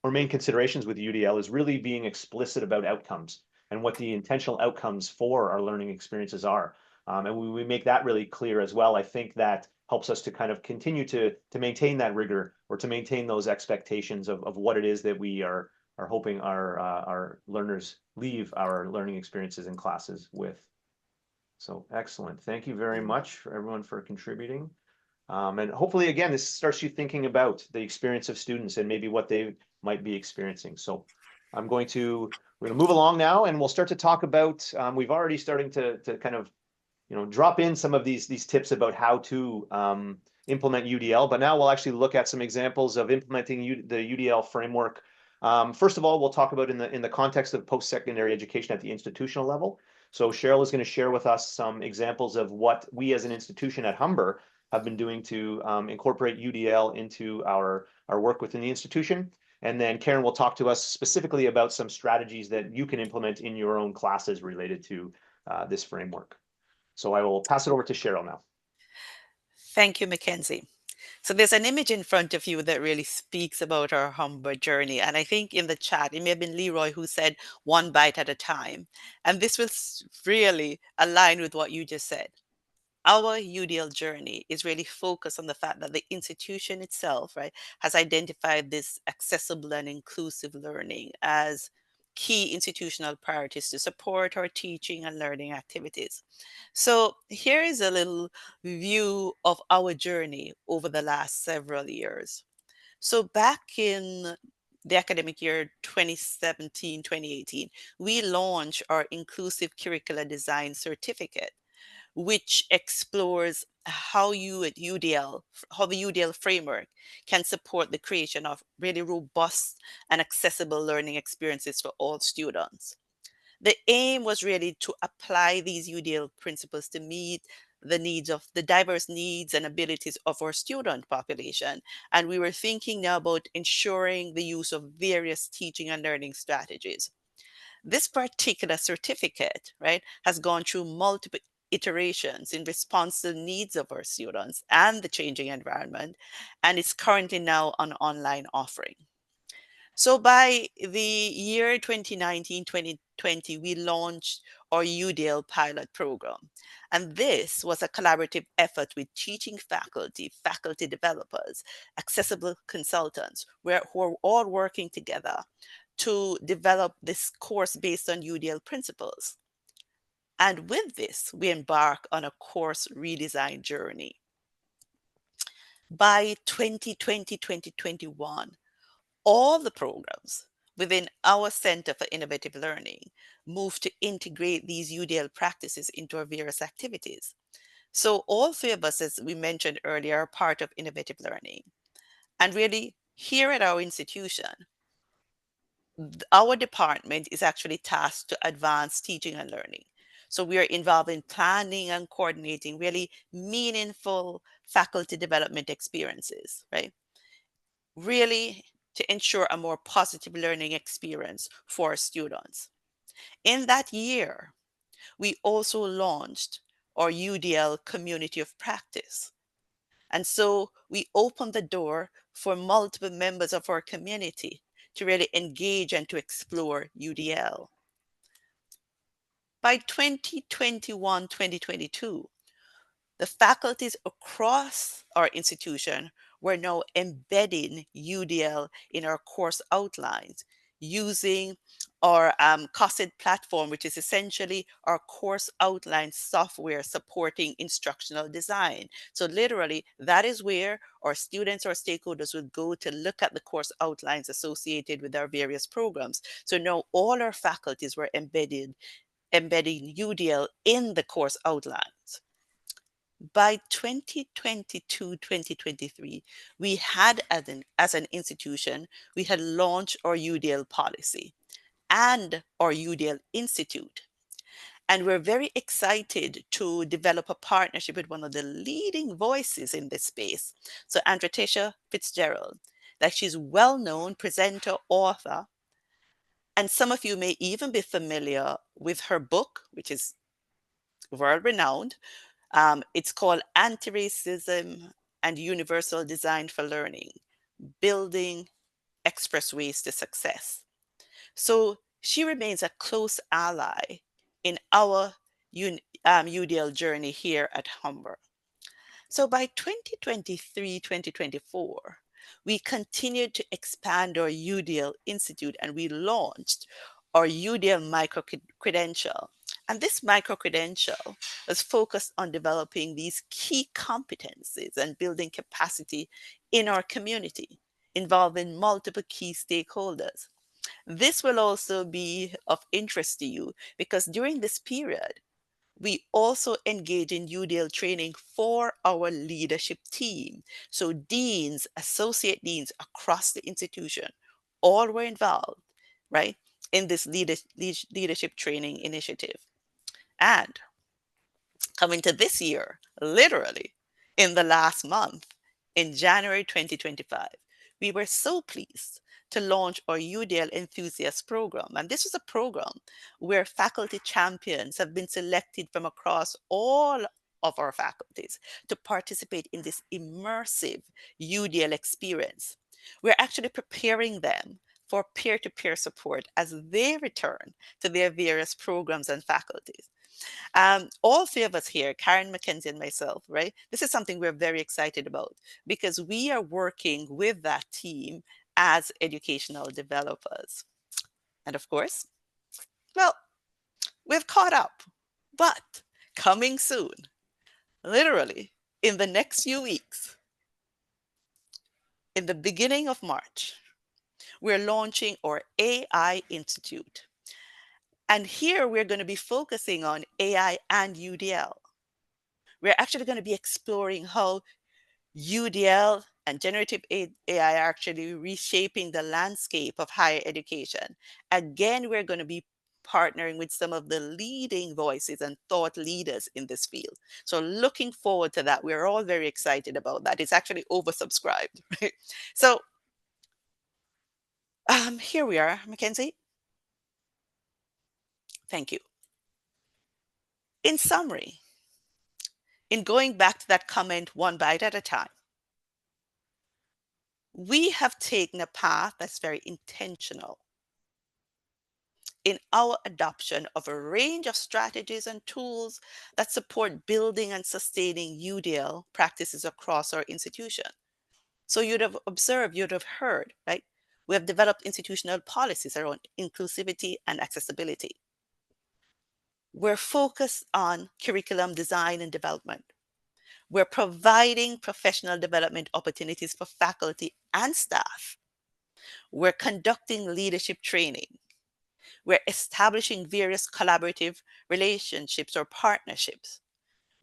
main considerations with UDL is really being explicit about outcomes and what the intentional outcomes for our learning experiences are. And we make that really clear as well. I think that helps us to kind of continue to maintain that rigor or to maintain those expectations of what it is that we are hoping our learners leave our learning experiences in classes with. So excellent. Thank you very much for everyone for contributing. And hopefully, again, this starts you thinking about the experience of students and maybe what they might be experiencing. So we're going to move along now, and we'll start to talk about, we've already starting to kind of, you know, drop in some of these tips about how to implement UDL, but now we'll actually look at some examples of implementing the UDL framework. First of all, we'll talk about in the context of post-secondary education at the institutional level. So Cheryl is going to share with us some examples of what we as an institution at Humber have been doing to incorporate UDL into our work within the institution. And then Karyn will talk to us specifically about some strategies that you can implement in your own classes related to this framework. So I will pass it over to Cheryl now. Thank you, Mackenzie. So there's an image in front of you that really speaks about our Humber journey. And I think in the chat, it may have been Leroy who said 1 bite at a time. And this will really align with what you just said. our UDL journey is really focused on the fact that the institution itself, right, has identified this accessible and inclusive learning as key institutional priorities to support our teaching and learning activities. So here is a little view of our journey over the last several years. So back in the academic year 2017-2018, we launched our Inclusive Curricular Design Certificate, which explores how you at UDL, how the UDL framework can support the creation of really robust and accessible learning experiences for all students. The aim was really to apply these UDL principles to meet the needs of the diverse needs and abilities of our student population. And we were thinking now about ensuring the use of various teaching and learning strategies. This particular certificate, right, has gone through multiple iterations in response to the needs of our students and the changing environment, and is currently now an online offering. So by the year 2019-2020, we launched our UDL pilot program. And this was a collaborative effort with teaching faculty, faculty developers, accessible consultants, who are all working together to develop this course based on UDL principles. And with this, we embark on a course redesign journey. By 2020-2021, all the programs within our Center for Innovative Learning moved to integrate these UDL practices into our various activities. So all three of us, as we mentioned earlier, are part of innovative learning. And really, here at our institution, our department is actually tasked to advance teaching and learning. So we are involved in planning and coordinating really meaningful faculty development experiences, right? Really to ensure a more positive learning experience for students. In that year, we also launched our UDL Community of Practice. And so we opened the door for multiple members of our community to really engage and to explore UDL. By 2021-2022, the faculties across our institution were now embedding UDL in our course outlines using our COSID platform, which is essentially our course outline software supporting instructional design. So literally, that is where our students or stakeholders would go to look at the course outlines associated with our various programs. So now all our faculties were embedding UDL in the course outlines. By 2022-2023, we had as an institution, we had launched our UDL policy and our UDL Institute. And we're very excited to develop a partnership with one of the leading voices in this space. So Andretisha Fitzgerald, like she's well-known presenter, author, and some of you may even be familiar with her book, which is world-renowned. It's called Anti-Racism and Universal Design for Learning, Building Expressways to Success. So she remains a close ally in our UDL journey here at Humber. So by 2023-2024, we continued to expand our UDL Institute and we launched our UDL micro-credential. And this micro-credential was focused on developing these key competencies and building capacity in our community, involving multiple key stakeholders. This will also be of interest to you because during this period, we also engage in UDL training for our leadership team. So deans, associate deans across the institution, all were involved, right, in this leadership training initiative. And coming to this year, literally in the last month, in January 2025, we were so pleased to launch our UDL Enthusiast program. And this is a program where faculty champions have been selected from across all of our faculties to participate in this immersive UDL experience. We're actually preparing them for peer-to-peer support as they return to their various programs and faculties. All three of us here, Karyn, Mackenzie, and myself, right? This is something we're very excited about because we are working with that team as educational developers. And of course, well, we've caught up, but coming soon, literally in the next few weeks, in the beginning of March, we're launching our AI Institute. And here we're going to be focusing on AI and UDL. We're actually going to be exploring how UDL and generative AI are actually reshaping the landscape of higher education. Again, we're going to be partnering with some of the leading voices and thought leaders in this field. So looking forward to that. We're all very excited about that. It's actually oversubscribed. Right? So here we are, Mackenzie. Thank you. In summary, in going back to that comment, one bite at a time, we have taken a path that's very intentional in our adoption of a range of strategies and tools that support building and sustaining UDL practices across our institution. So you'd have observed, you'd have heard, right? We have developed institutional policies around inclusivity and accessibility. We're focused on curriculum design and development. We're providing professional development opportunities for faculty and staff. We're conducting leadership training. We're establishing various collaborative relationships or partnerships.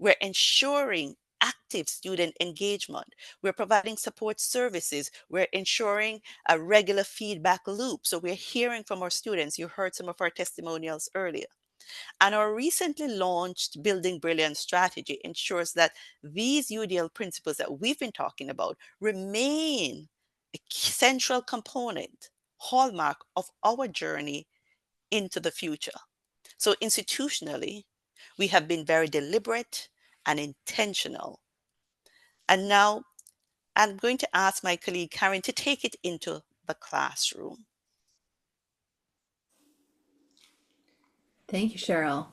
We're ensuring active student engagement. We're providing support services. We're ensuring a regular feedback loop. So we're hearing from our students. You heard some of our testimonials earlier. And our recently launched Building Brilliance strategy ensures that these UDL principles that we've been talking about remain a central component, hallmark of our journey into the future. So institutionally, we have been very deliberate and intentional. And now I'm going to ask my colleague Karyn to take it into the classroom. Thank you, Cheryl.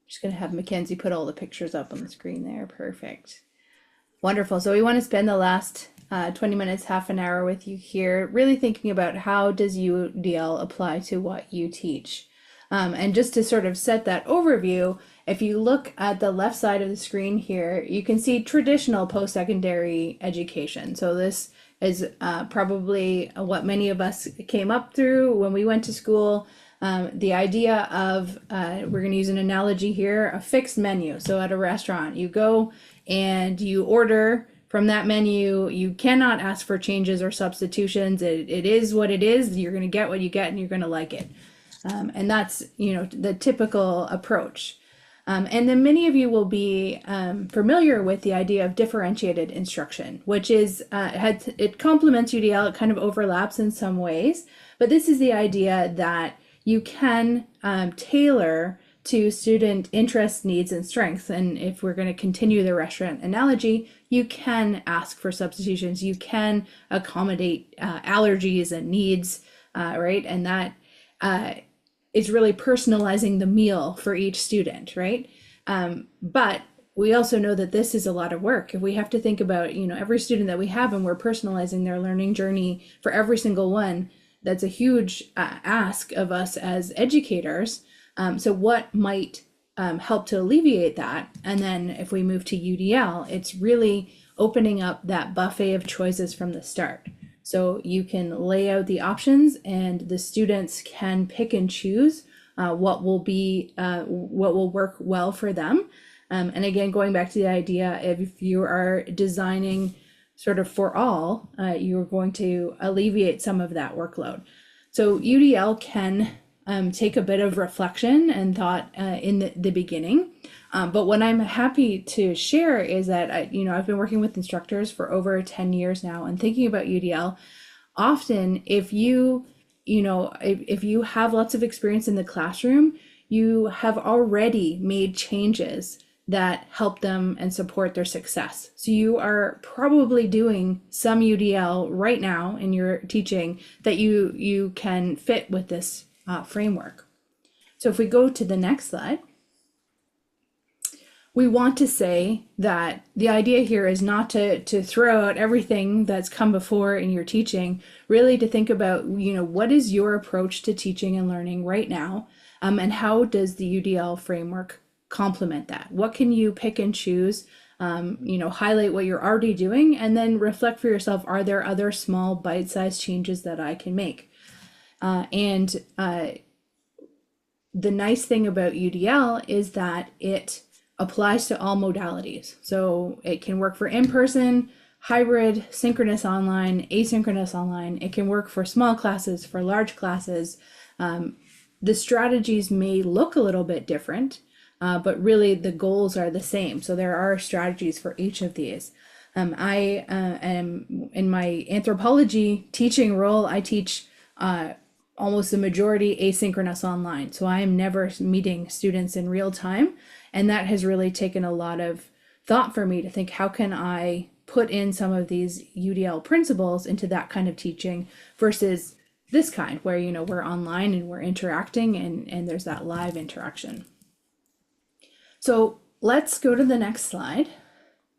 Just going to have Mackenzie put all the pictures up on the screen there. Perfect. Wonderful. So we want to spend the last 20 minutes, half an hour with you here, really thinking about how does UDL apply to what you teach. And just to sort of set that overview, if you look at the left side of the screen here, you can see traditional post-secondary education. So this is probably what many of us came up through when we went to school. The idea of, we're going to use an analogy here, a fixed menu. So at a restaurant, you go and you order from that menu. You cannot ask for changes or substitutions. It is what it is. You're going to get what you get and you're going to like it. And that's, the typical approach. And then many of you will be familiar with the idea of differentiated instruction, which is, it complements UDL, it kind of overlaps in some ways, but this is the idea that you can tailor to student interests, needs, and strengths. And if we're going to continue the restaurant analogy, you can ask for substitutions, you can accommodate allergies and needs, right? And that is really personalizing the meal for each student, right? But we also know that this is a lot of work. If we have to think about, every student that we have and we're personalizing their learning journey for every single one, that's a huge ask of us as educators. So what might help to alleviate that? And then if we move to UDL, it's really opening up that buffet of choices from the start. So you can lay out the options and the students can pick and choose what will work well for them. And again, going back to the idea, if you are designing sort of for all, you're going to alleviate some of that workload. So UDL can take a bit of reflection and thought in the beginning. But what I'm happy to share is that I've been working with instructors for over 10 years now and thinking about UDL. Often, if you have lots of experience in the classroom, you have already made changes that help them and support their success. So you are probably doing some UDL right now in your teaching that you can fit with this framework. So if we go to the next slide, we want to say that the idea here is not to throw out everything that's come before in your teaching, really to think about, what is your approach to teaching and learning right now, and how does the UDL framework complement that? What can you pick and choose, highlight what you're already doing, and then reflect for yourself, are there other small bite-sized changes that I can make? The nice thing about UDL is that it applies to all modalities. So it can work for in-person, hybrid, synchronous online, asynchronous online. It can work for small classes, for large classes. The strategies may look a little bit different, but really the goals are the same. So there are strategies for each of these. I am in my anthropology teaching role, I teach almost the majority asynchronous online. So I am never meeting students in real time. And that has really taken a lot of thought for me to think, how can I put in some of these UDL principles into that kind of teaching versus this kind where, we're online and we're interacting and there's that live interaction. So let's go to the next slide.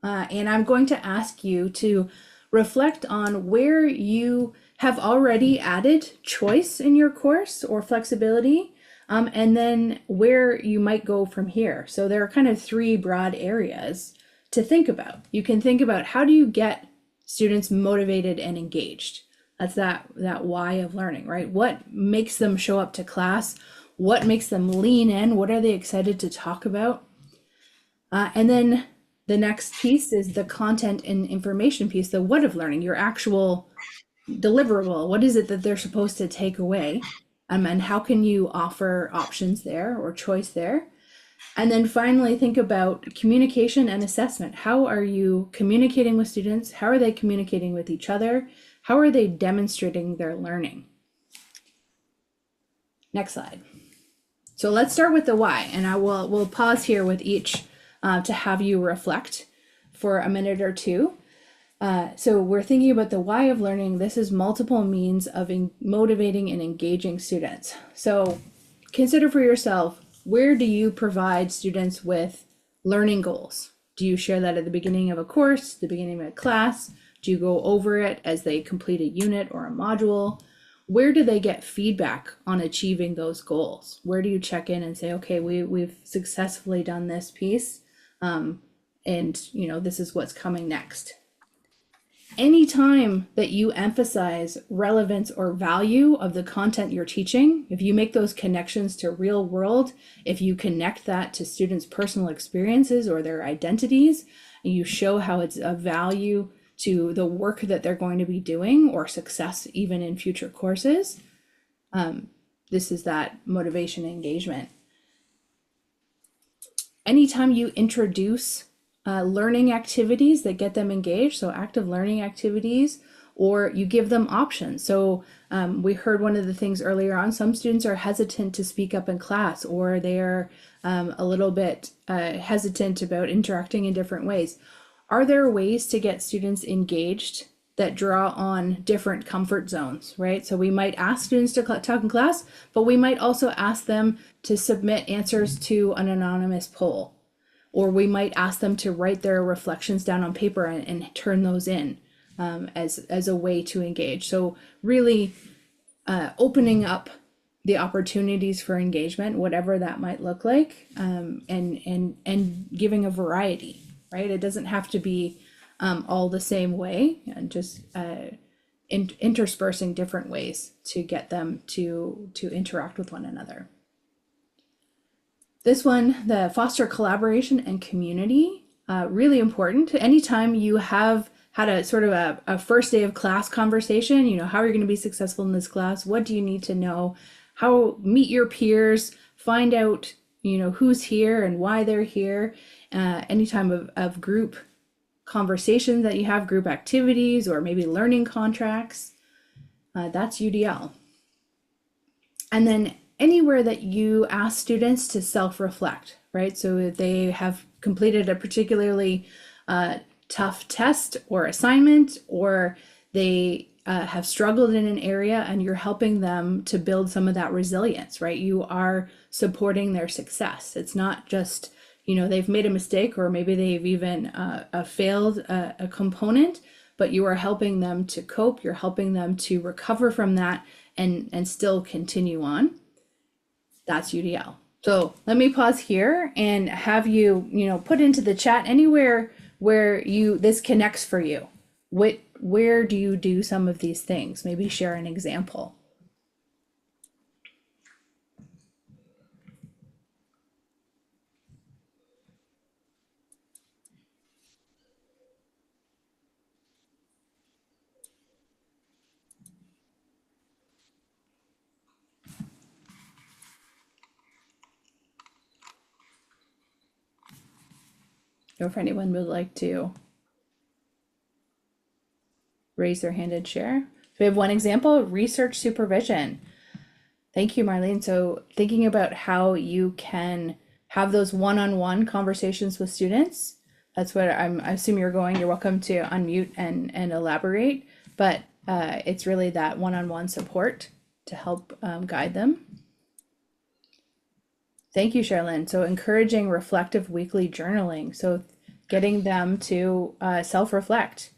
And I'm going to ask you to reflect on where you have already added choice in your course or flexibility, and then where you might go from here. So there are kind of three broad areas to think about. You can think about, how do you get students motivated and engaged? That's that why of learning, right? What makes them show up to class? What makes them lean in? What are they excited to talk about? And then the next piece is the content and information piece, the what of learning, your actual deliverable. What is it that they're supposed to take away? And how can you offer options there or choice there? And then finally, think about communication and assessment. How are you communicating with students? How are they communicating with each other? How are they demonstrating their learning? Next slide. So let's start with the why, and we'll pause here with each to have you reflect for a minute or two. So we're thinking about the why of learning. This is multiple means of motivating and engaging students. So consider for yourself, where do you provide students with learning goals? Do you share that at the beginning of a course, the beginning of a class? Do you go over it as they complete a unit or a module? Where do they get feedback on achieving those goals? Where do you check in and say, okay, we've successfully done this piece, and this is what's coming next. Anytime that you emphasize relevance or value of the content you're teaching, if you make those connections to real world, if you connect that to students' personal experiences or their identities, and you show how it's of value to the work that they're going to be doing or success even in future courses, this is that motivation and engagement. Anytime you introduce learning activities that get them engaged, so active learning activities, or you give them options. So we heard one of the things earlier on, some students are hesitant to speak up in class, or they're a little bit hesitant about interacting in different ways. Are there ways to get students engaged that draw on different comfort zones, right? So we might ask students to talk in class, but we might also ask them to submit answers to an anonymous poll. Or we might ask them to write their reflections down on paper and turn those in as a way to engage. So really opening up the opportunities for engagement, whatever that might look like, and giving a variety, right? It doesn't have to be all the same way, and just interspersing different ways to get them to interact with one another. This one, the foster collaboration and community, really important. Anytime you have had a sort of a first day of class conversation, how are you going to be successful in this class? What do you need to know? How meet your peers, find out, who's here and why they're here. Any time of group conversations that you have, group activities, or maybe learning contracts, that's UDL. And then anywhere that you ask students to self-reflect, right? So if they have completed a particularly tough test or assignment, or they have struggled in an area, and you're helping them to build some of that resilience, right? You are supporting their success. It's not just, they've made a mistake, or maybe they've even failed a component, but you are helping them to cope, you're helping them to recover from that and still continue on. That's UDL. So let me pause here and have you, put into the chat anywhere where this connects for you. Where do you do some of these things? Maybe share an example. Or if anyone would like to raise their hand and share. So we have one example, research supervision. Thank you, Marlene. So thinking about how you can have those one-on-one conversations with students. That's what I assume you're going. You're welcome to unmute and elaborate, but it's really that one-on-one support to help guide them. Thank you, Sherilyn. So encouraging reflective weekly journaling. So getting them to self-reflect.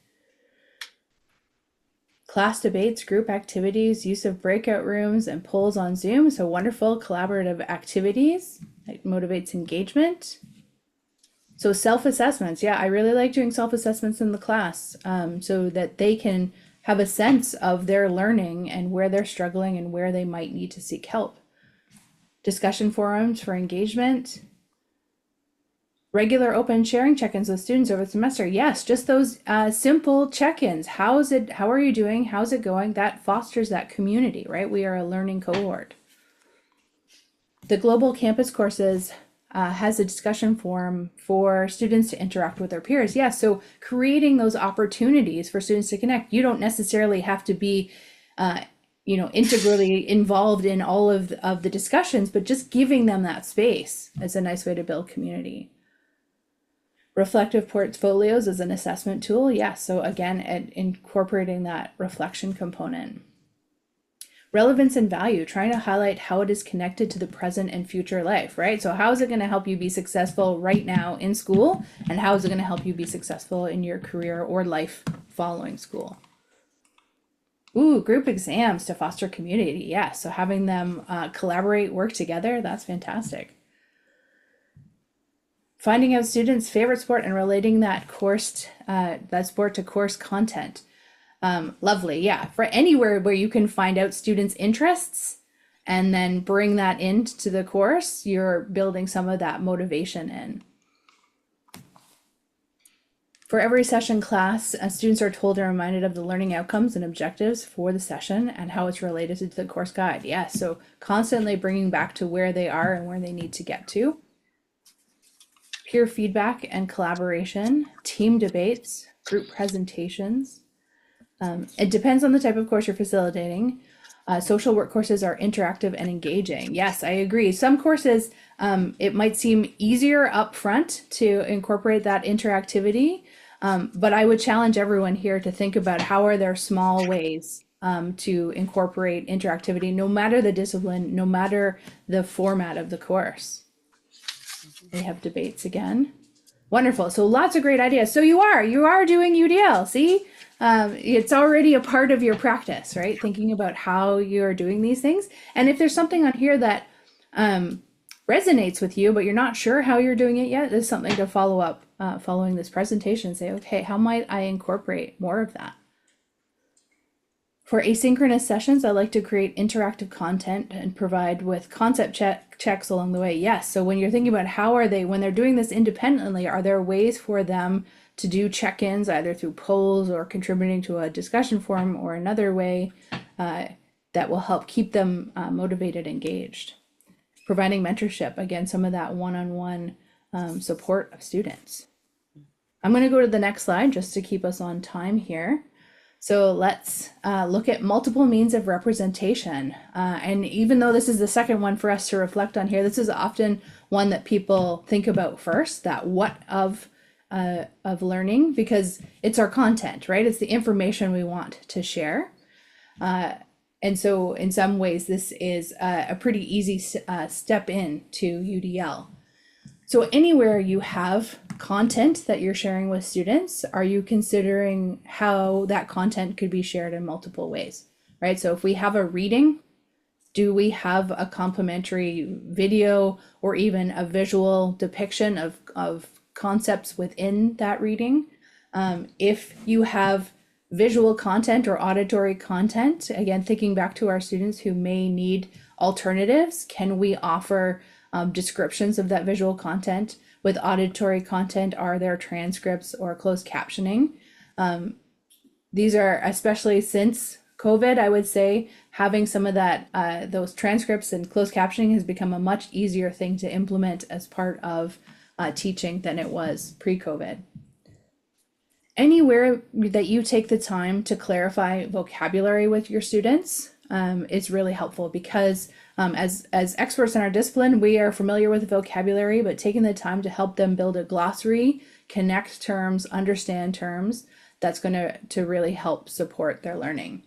Class debates, group activities, use of breakout rooms and polls on Zoom. So wonderful collaborative activities that motivates engagement. So self-assessments. Yeah, I really like doing self-assessments in the class so that they can have a sense of their learning and where they're struggling and where they might need to seek help. Discussion forums for engagement. Regular open sharing check-ins with students over the semester. Yes, just those simple check-ins. How are you doing? How's it going? That fosters that community, right? We are a learning cohort. The Global Campus Courses has a discussion forum for students to interact with their peers. Yeah, so creating those opportunities for students to connect. You don't necessarily have to be integrally involved in all of the discussions, but just giving them that space is a nice way to build community. Reflective portfolios as an assessment tool. Yeah, so again, incorporating that reflection component. Relevance and value, trying to highlight how it is connected to the present and future life, right? So how is it going to help you be successful right now in school? And how is it going to help you be successful in your career or life following school? Ooh, group exams to foster community. Yeah, so having them collaborate, work together, that's fantastic. Finding out students' favorite sport and relating that sport to course content. Lovely, yeah. For anywhere where you can find out students' interests and then bring that into the course, you're building some of that motivation in. For every session class, students are told and reminded of the learning outcomes and objectives for the session and how it's related to the course guide. Yeah, so constantly bringing back to where they are and where they need to get to. Peer feedback and collaboration, team debates, group presentations. It depends on the type of course you're facilitating. Social work courses are interactive and engaging. Yes, I agree. Some courses, it might seem easier up front to incorporate that interactivity, but I would challenge everyone here to think about how are there small ways to incorporate interactivity, no matter the discipline, no matter the format of the course. They have debates again. Wonderful. So lots of great ideas. So you are doing UDL. See, it's already a part of your practice, right? Thinking about how you're doing these things. And if there's something on here that resonates with you, but you're not sure how you're doing it yet, there's something to follow up following this presentation and say, okay, how might I incorporate more of that? For asynchronous sessions, I like to create interactive content and provide with concept checks along the way. Yes, so when you're thinking about how are they, when they're doing this independently, are there ways for them to do check-ins either through polls or contributing to a discussion forum or another way that will help keep them motivated, engaged. Providing mentorship, again, some of that one-on-one support of students. I'm going to go to the next slide just to keep us on time here. So let's look at multiple means of representation. And even though this is the second one for us to reflect on here, this is often one that people think about first, that what of learning, because it's our content, right? It's the information we want to share. And so in some ways, this is a pretty easy step in to UDL. So anywhere you have content that you're sharing with students, are you considering how that content could be shared in multiple ways, right? So if we have a reading, do we have a complementary video or even a visual depiction of concepts within that reading? If you have visual content or auditory content, again, thinking back to our students who may need alternatives, can we offer descriptions of that visual content? With auditory content, are there transcripts or closed captioning? These are, especially since COVID, I would say having some of that, those transcripts and closed captioning has become a much easier thing to implement as part of teaching than it was pre-COVID. Anywhere that you take the time to clarify vocabulary with your students is really helpful, because as experts in our discipline, we are familiar with vocabulary, but taking the time to help them build a glossary, connect terms, understand terms, that's going to really help support their learning.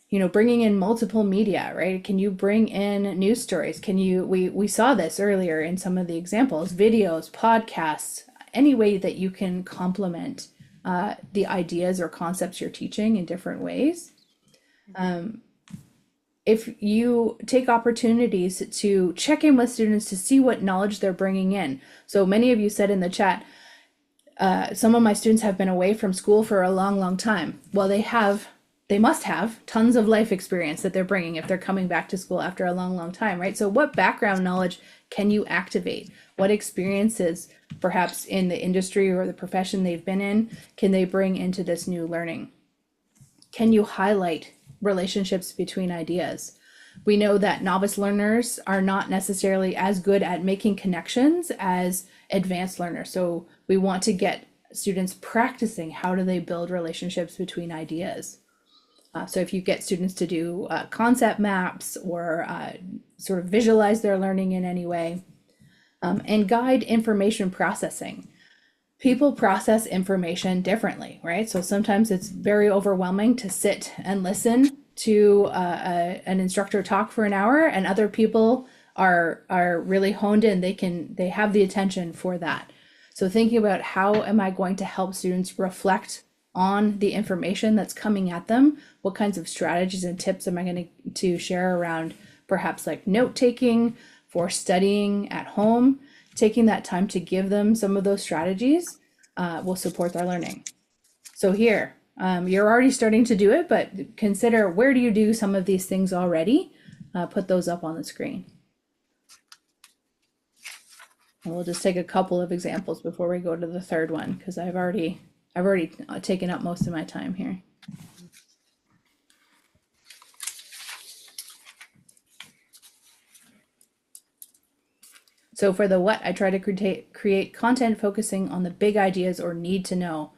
You know, bringing in multiple media, right? Can you bring in news stories? Can you, we saw this earlier in some of the examples, videos, podcasts, any way that you can complement the ideas or concepts you're teaching in different ways. If you take opportunities to check in with students to see what knowledge they're bringing in. So many of you said in the chat, some of my students have been away from school for a long time. Well, they must have tons of life experience that they're bringing if they're coming back to school after a long time, right? So what background knowledge can you activate? What experiences, perhaps in the industry or the profession they've been in, can they bring into this new learning? Can you highlight relationships between ideas? We know that novice learners are not necessarily as good at making connections as advanced learners. So we want to get students practicing how do they build relationships between ideas. So if you get students to do concept maps or sort of visualize their learning in any way, and guide information processing. People process information differently, right? So sometimes it's very overwhelming to sit and listen to an instructor talk for an hour, and other people are really honed in. They have the attention for that. So thinking about how am I going to help students reflect on the information that's coming at them? What kinds of strategies and tips am I going to share around perhaps like note taking for studying at home? Taking that time to give them some of those strategies will support their learning. So here, you're already starting to do it, but consider, where do you do some of these things already? Put those up on the screen. And we'll just take a couple of examples before we go to the third one, because I've already taken up most of my time here. So for the what, I try to create content focusing on the big ideas or need to know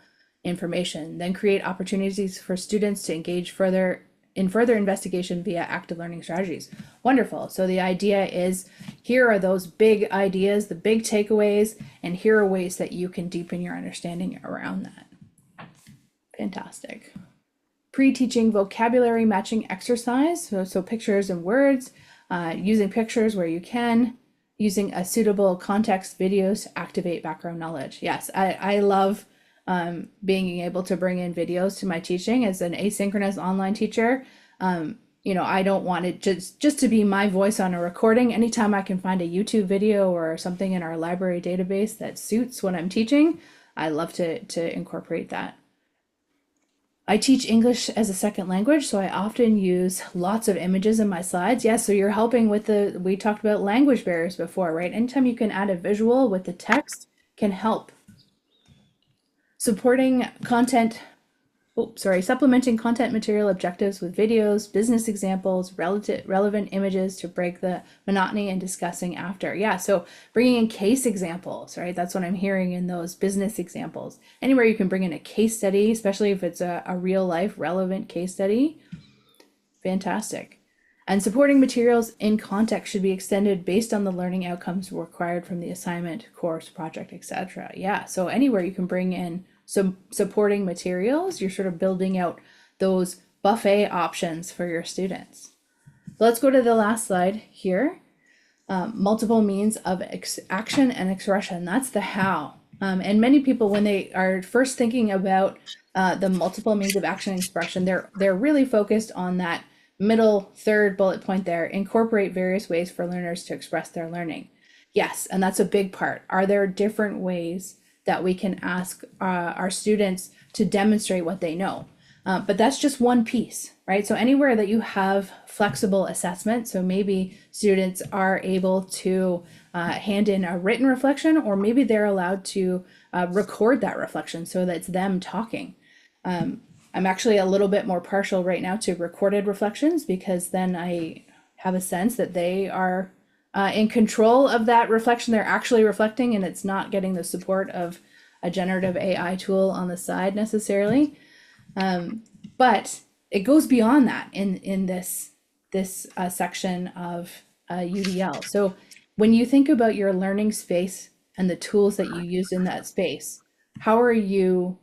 information, then create opportunities for students to engage further investigation via active learning strategies. Wonderful. So the idea is, here are those big ideas, the big takeaways, and here are ways that you can deepen your understanding around that. Fantastic. Pre-teaching vocabulary matching exercise. So pictures and words, using pictures where you can, using a suitable context videos to activate background knowledge. Yes, I love being able to bring in videos to my teaching as an asynchronous online teacher. You know, I don't want it just to be my voice on a recording. Anytime I can find a YouTube video or something in our library database that suits what I'm teaching, I love to incorporate that. I teach English as a second language, so I often use lots of images in my slides. Yes, so you're helping with we talked about language barriers before, right? Anytime you can add a visual with the text can help. Supplementing content material objectives with videos, business examples, relevant images to break the monotony and discussing after. Yeah, so bringing in case examples, right? That's what I'm hearing in those business examples. Anywhere you can bring in a case study, especially if it's a real life relevant case study, fantastic. And supporting materials in context should be extended based on the learning outcomes required from the assignment, course, project, etc. Yeah, so anywhere you can bring in some supporting materials, you're sort of building out those buffet options for your students. Let's go to the last slide here. multiple means of action and expression. That's the how. And many people, when they are first thinking about the multiple means of action and expression, they're really focused on that middle third bullet point there, incorporate various ways for learners to express their learning. Yes, and that's a big part. Are there different ways that we can ask our students to demonstrate what they know? But that's just one piece, right? So anywhere that you have flexible assessment, so maybe students are able to hand in a written reflection, or maybe they're allowed to record that reflection so that it's them talking. I'm actually a little bit more partial right now to recorded reflections, because then I have a sense that they are in control of that reflection. They're actually reflecting, and it's not getting the support of a generative AI tool on the side necessarily. But it goes beyond that in this section of UDL. So when you think about your learning space and the tools that you use in that space, how are you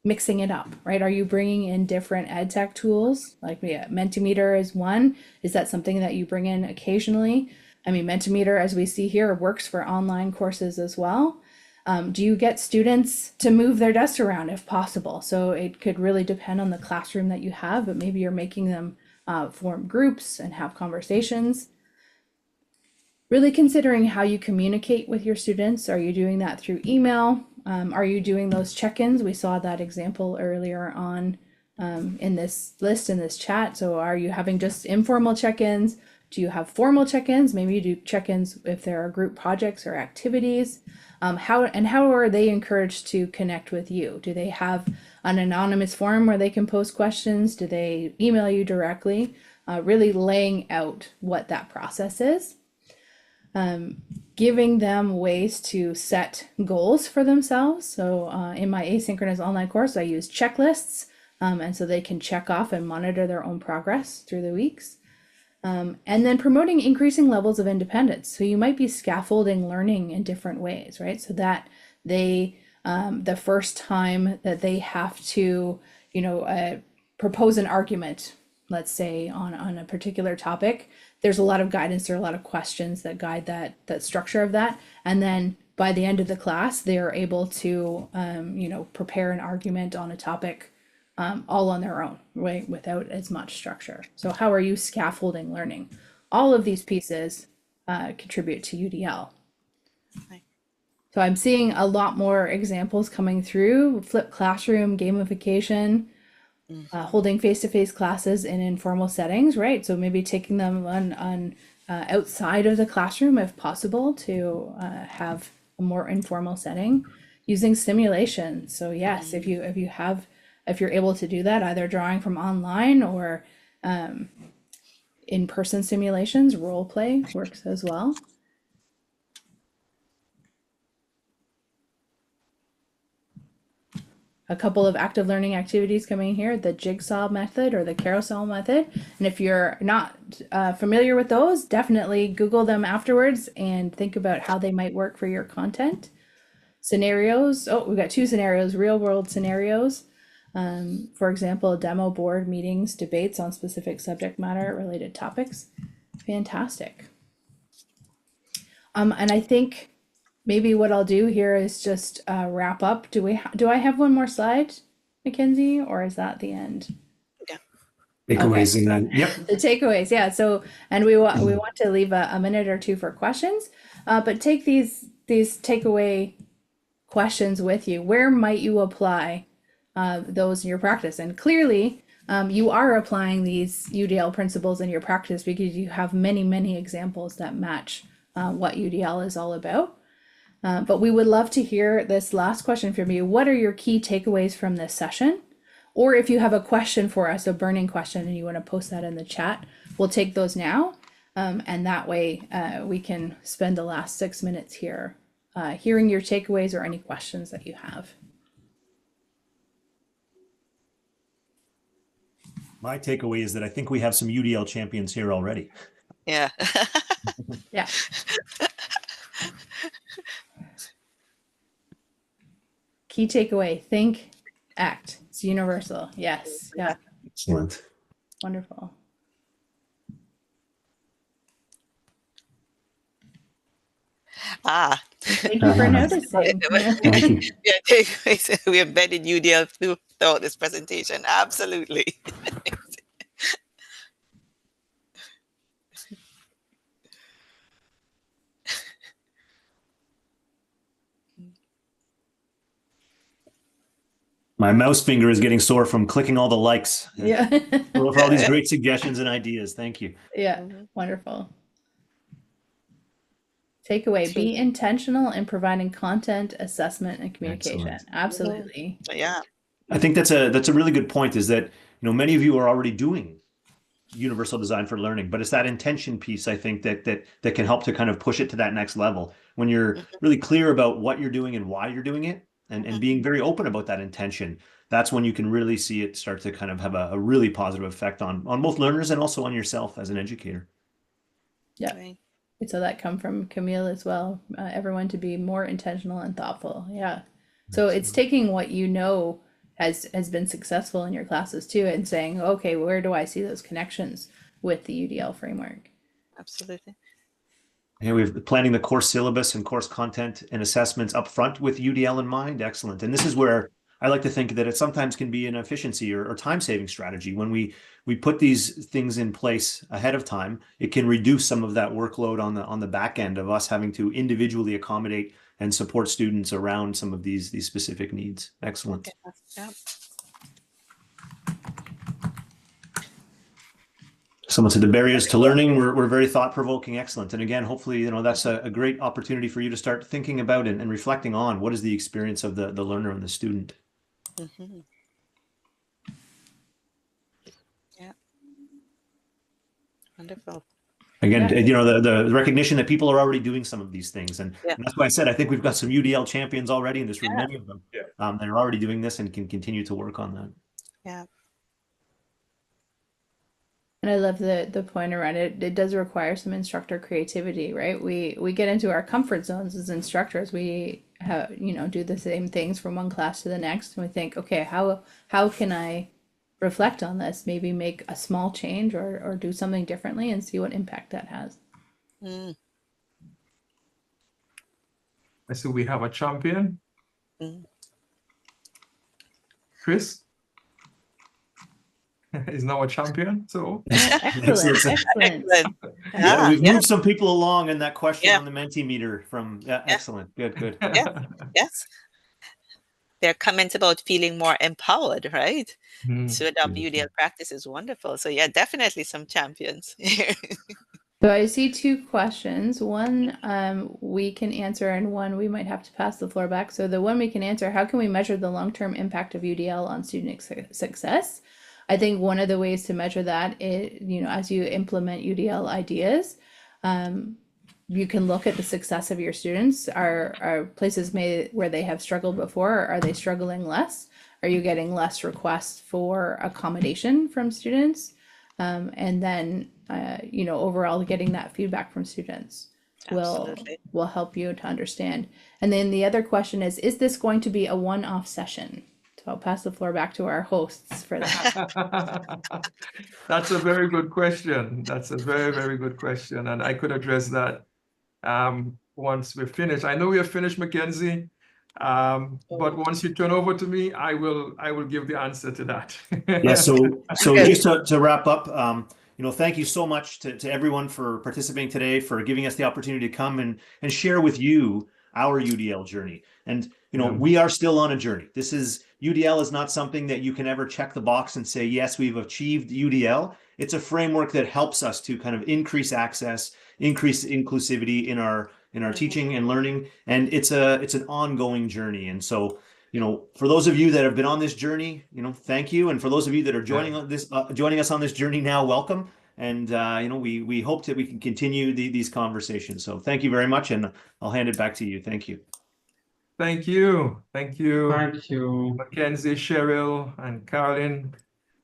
mixing it up, right? Are you bringing in different ed tech tools? Like Mentimeter is one. Is that something that you bring in occasionally? I mean, Mentimeter, as we see here, works for online courses as well. Do you get students to move their desks around if possible? So it could really depend on the classroom that you have, but maybe you're making them form groups and have conversations. Really considering how you communicate with your students. Are you doing that through email? Are you doing those check-ins? We saw that example earlier on in this list, in this chat. So are you having just informal check-ins? Do you have formal check-ins? Maybe you do check-ins if there are group projects or activities. How are they encouraged to connect with you? Do they have an anonymous forum where they can post questions? Do they email you directly? Really laying out what that process is. Giving them ways to set goals for themselves. So in my asynchronous online course, I use checklists, and so they can check off and monitor their own progress through the weeks. And then promoting increasing levels of independence. So you might be scaffolding learning in different ways, right? So that they, the first time that they have to, propose an argument, let's say on a particular topic, there's a lot of guidance, there are a lot of questions that guide that structure of that. And then by the end of the class, they are able to, prepare an argument on a topic all on their own, right, without as much structure. So how are you scaffolding learning? All of these pieces contribute to UDL. Okay. So I'm seeing a lot more examples coming through: flipped classroom, gamification, holding face-to-face classes in informal settings, right? So maybe taking them on outside of the classroom if possible to have a more informal setting, using simulation. So yes, if you're able to do that, either drawing from online or in-person simulations, role play works as well. A couple of active learning activities coming here, the jigsaw method or the carousel method. And if you're not familiar with those, definitely Google them afterwards and think about how they might work for your content. Scenarios, we've got two scenarios, real world scenarios. For example, demo board meetings, debates on specific subject matter related topics. Fantastic. And I think maybe what I'll do here is just wrap up. Do I have one more slide, Mackenzie, or is that the end? Yeah. Takeaways Okay. and then, yep. The takeaways, yeah. So, and we want to leave a minute or two for questions, but take these takeaway questions with you. Where might you apply those in your practice? And clearly, you are applying these UDL principles in your practice because you have many examples that match what UDL is all about. But we would love to hear this last question from you. What are your key takeaways from this session? Or if you have a question for us, a burning question, and you want to post that in the chat, we'll take those now. And that way we can spend the last 6 minutes here hearing your takeaways or any questions that you have. My takeaway is that I think we have some UDL champions here already. Yeah. Yeah. Key takeaway, think, act. It's universal. Yes. Yeah. Excellent. Wonderful. Ah. Thank you for noticing. Thank you. Yeah, takeaways. We embedded UDL throughout this presentation. Absolutely. My mouse finger is getting sore from clicking all the likes. Yeah. For all these great suggestions and ideas. Thank you. Yeah, wonderful. Takeaway, be intentional in providing content, assessment, and communication. Excellent. Absolutely. Yeah. I think that's a really good point, is that, many of you are already doing universal design for learning, but it's that intention piece, I think, that can help to kind of push it to that next level. When you're really clear about what you're doing and why you're doing it, and being very open about that intention, that's when you can really see it start to kind of have a really positive effect on both learners and also on yourself as an educator. Yeah. Right. We saw that come from Camille as well. Everyone to be more intentional and thoughtful. Yeah. So it's taking what has been successful in your classes too, and saying, okay, where do I see those connections with the UDL framework? Absolutely. Yeah, we're planning the course syllabus and course content and assessments up front with UDL in mind. Excellent. And this is where I like to think that it sometimes can be an efficiency or time-saving strategy. When we put these things in place ahead of time, it can reduce some of that workload on the back end of us having to individually accommodate and support students around some of these specific needs. Excellent. Yeah. Someone said the barriers to learning were very thought-provoking. Excellent. And again, hopefully, that's a great opportunity for you to start thinking about and reflecting on what is the experience of the learner and the student. Mm-hmm. Yeah. Wonderful. Again, the recognition that people are already doing some of these things. And that's why I said, I think we've got some UDL champions already in this room, many of them that are already doing this and can continue to work on that. Yeah. And I love the point around it. It does require some instructor creativity, right? We get into our comfort zones as instructors. We have, do the same things from one class to the next, and we think, okay, how can I reflect on this? Maybe make a small change or do something differently and see what impact that has. I see we have a champion. Chris is now a champion. So excellent. Yeah, we've moved some people along in that question on the Mentimeter from excellent. Good. Yes. Their comments about feeling more empowered, right? To adopt UDL practice is wonderful. So yeah, definitely some champions. So I see two questions. One we can answer, and one we might have to pass the floor back. So the one we can answer, how can we measure the long-term impact of UDL on student success? I think one of the ways to measure that is, as you implement UDL ideas, you can look at the success of your students. Are places where they have struggled before, or are they struggling less? Are you getting less requests for accommodation from students? And then, overall getting that feedback from students will help you to understand. And then the other question is this going to be a one-off session? So I'll pass the floor back to our hosts for that. That's a very good question. That's a very, very good question. And I could address that once we're finished. I know we are finished, Mackenzie. But once you turn over to me, I will give the answer to that. Yeah, so just to wrap up, thank you so much to everyone for participating today, for giving us the opportunity to come and share with you our UDL journey. And we are still on a journey. UDL is not something that you can ever check the box and say, yes, we've achieved UDL. It's a framework that helps us to kind of increase access, increase inclusivity in our teaching and learning, and it's an ongoing journey. And so, for those of you that have been on this journey, thank you, and for those of you that are joining us on this journey now, welcome. And we hope that we can continue these conversations. So thank you very much, and I'll hand it back to you. Thank you. Thank you, Mackenzie, Cheryl, and Karyn.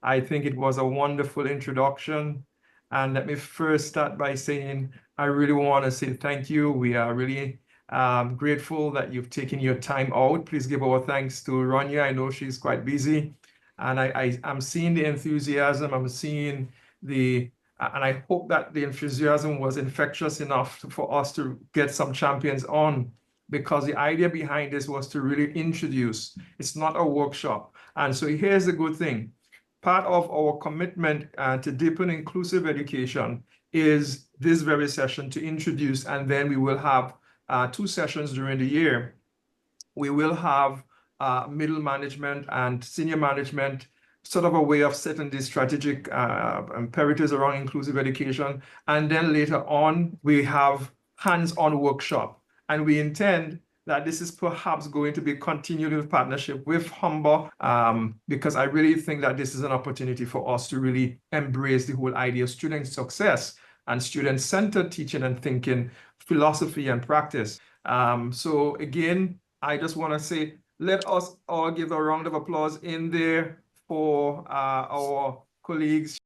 I think it was a wonderful introduction. And let me first start by saying, I really want to say thank you. We are really grateful that you've taken your time out. Please give our thanks to Rania. I know she's quite busy. And I'm seeing the enthusiasm. I'm seeing the And I hope that the enthusiasm was infectious enough for us to get some champions on, because the idea behind this was to really introduce. It's not a workshop. And so here's the good thing. Part of our commitment to deepen inclusive education is this very session to introduce, and then we will have 2 sessions during the year. We will have middle management and senior management, sort of a way of setting the strategic imperatives around inclusive education. And then later on, we have hands-on workshop. And we intend that this is perhaps going to be continued with partnership with Humber, because I really think that this is an opportunity for us to really embrace the whole idea of student success and student-centered teaching and thinking, philosophy and practice. So again, I just want to say, let us all give a round of applause in there for our colleagues,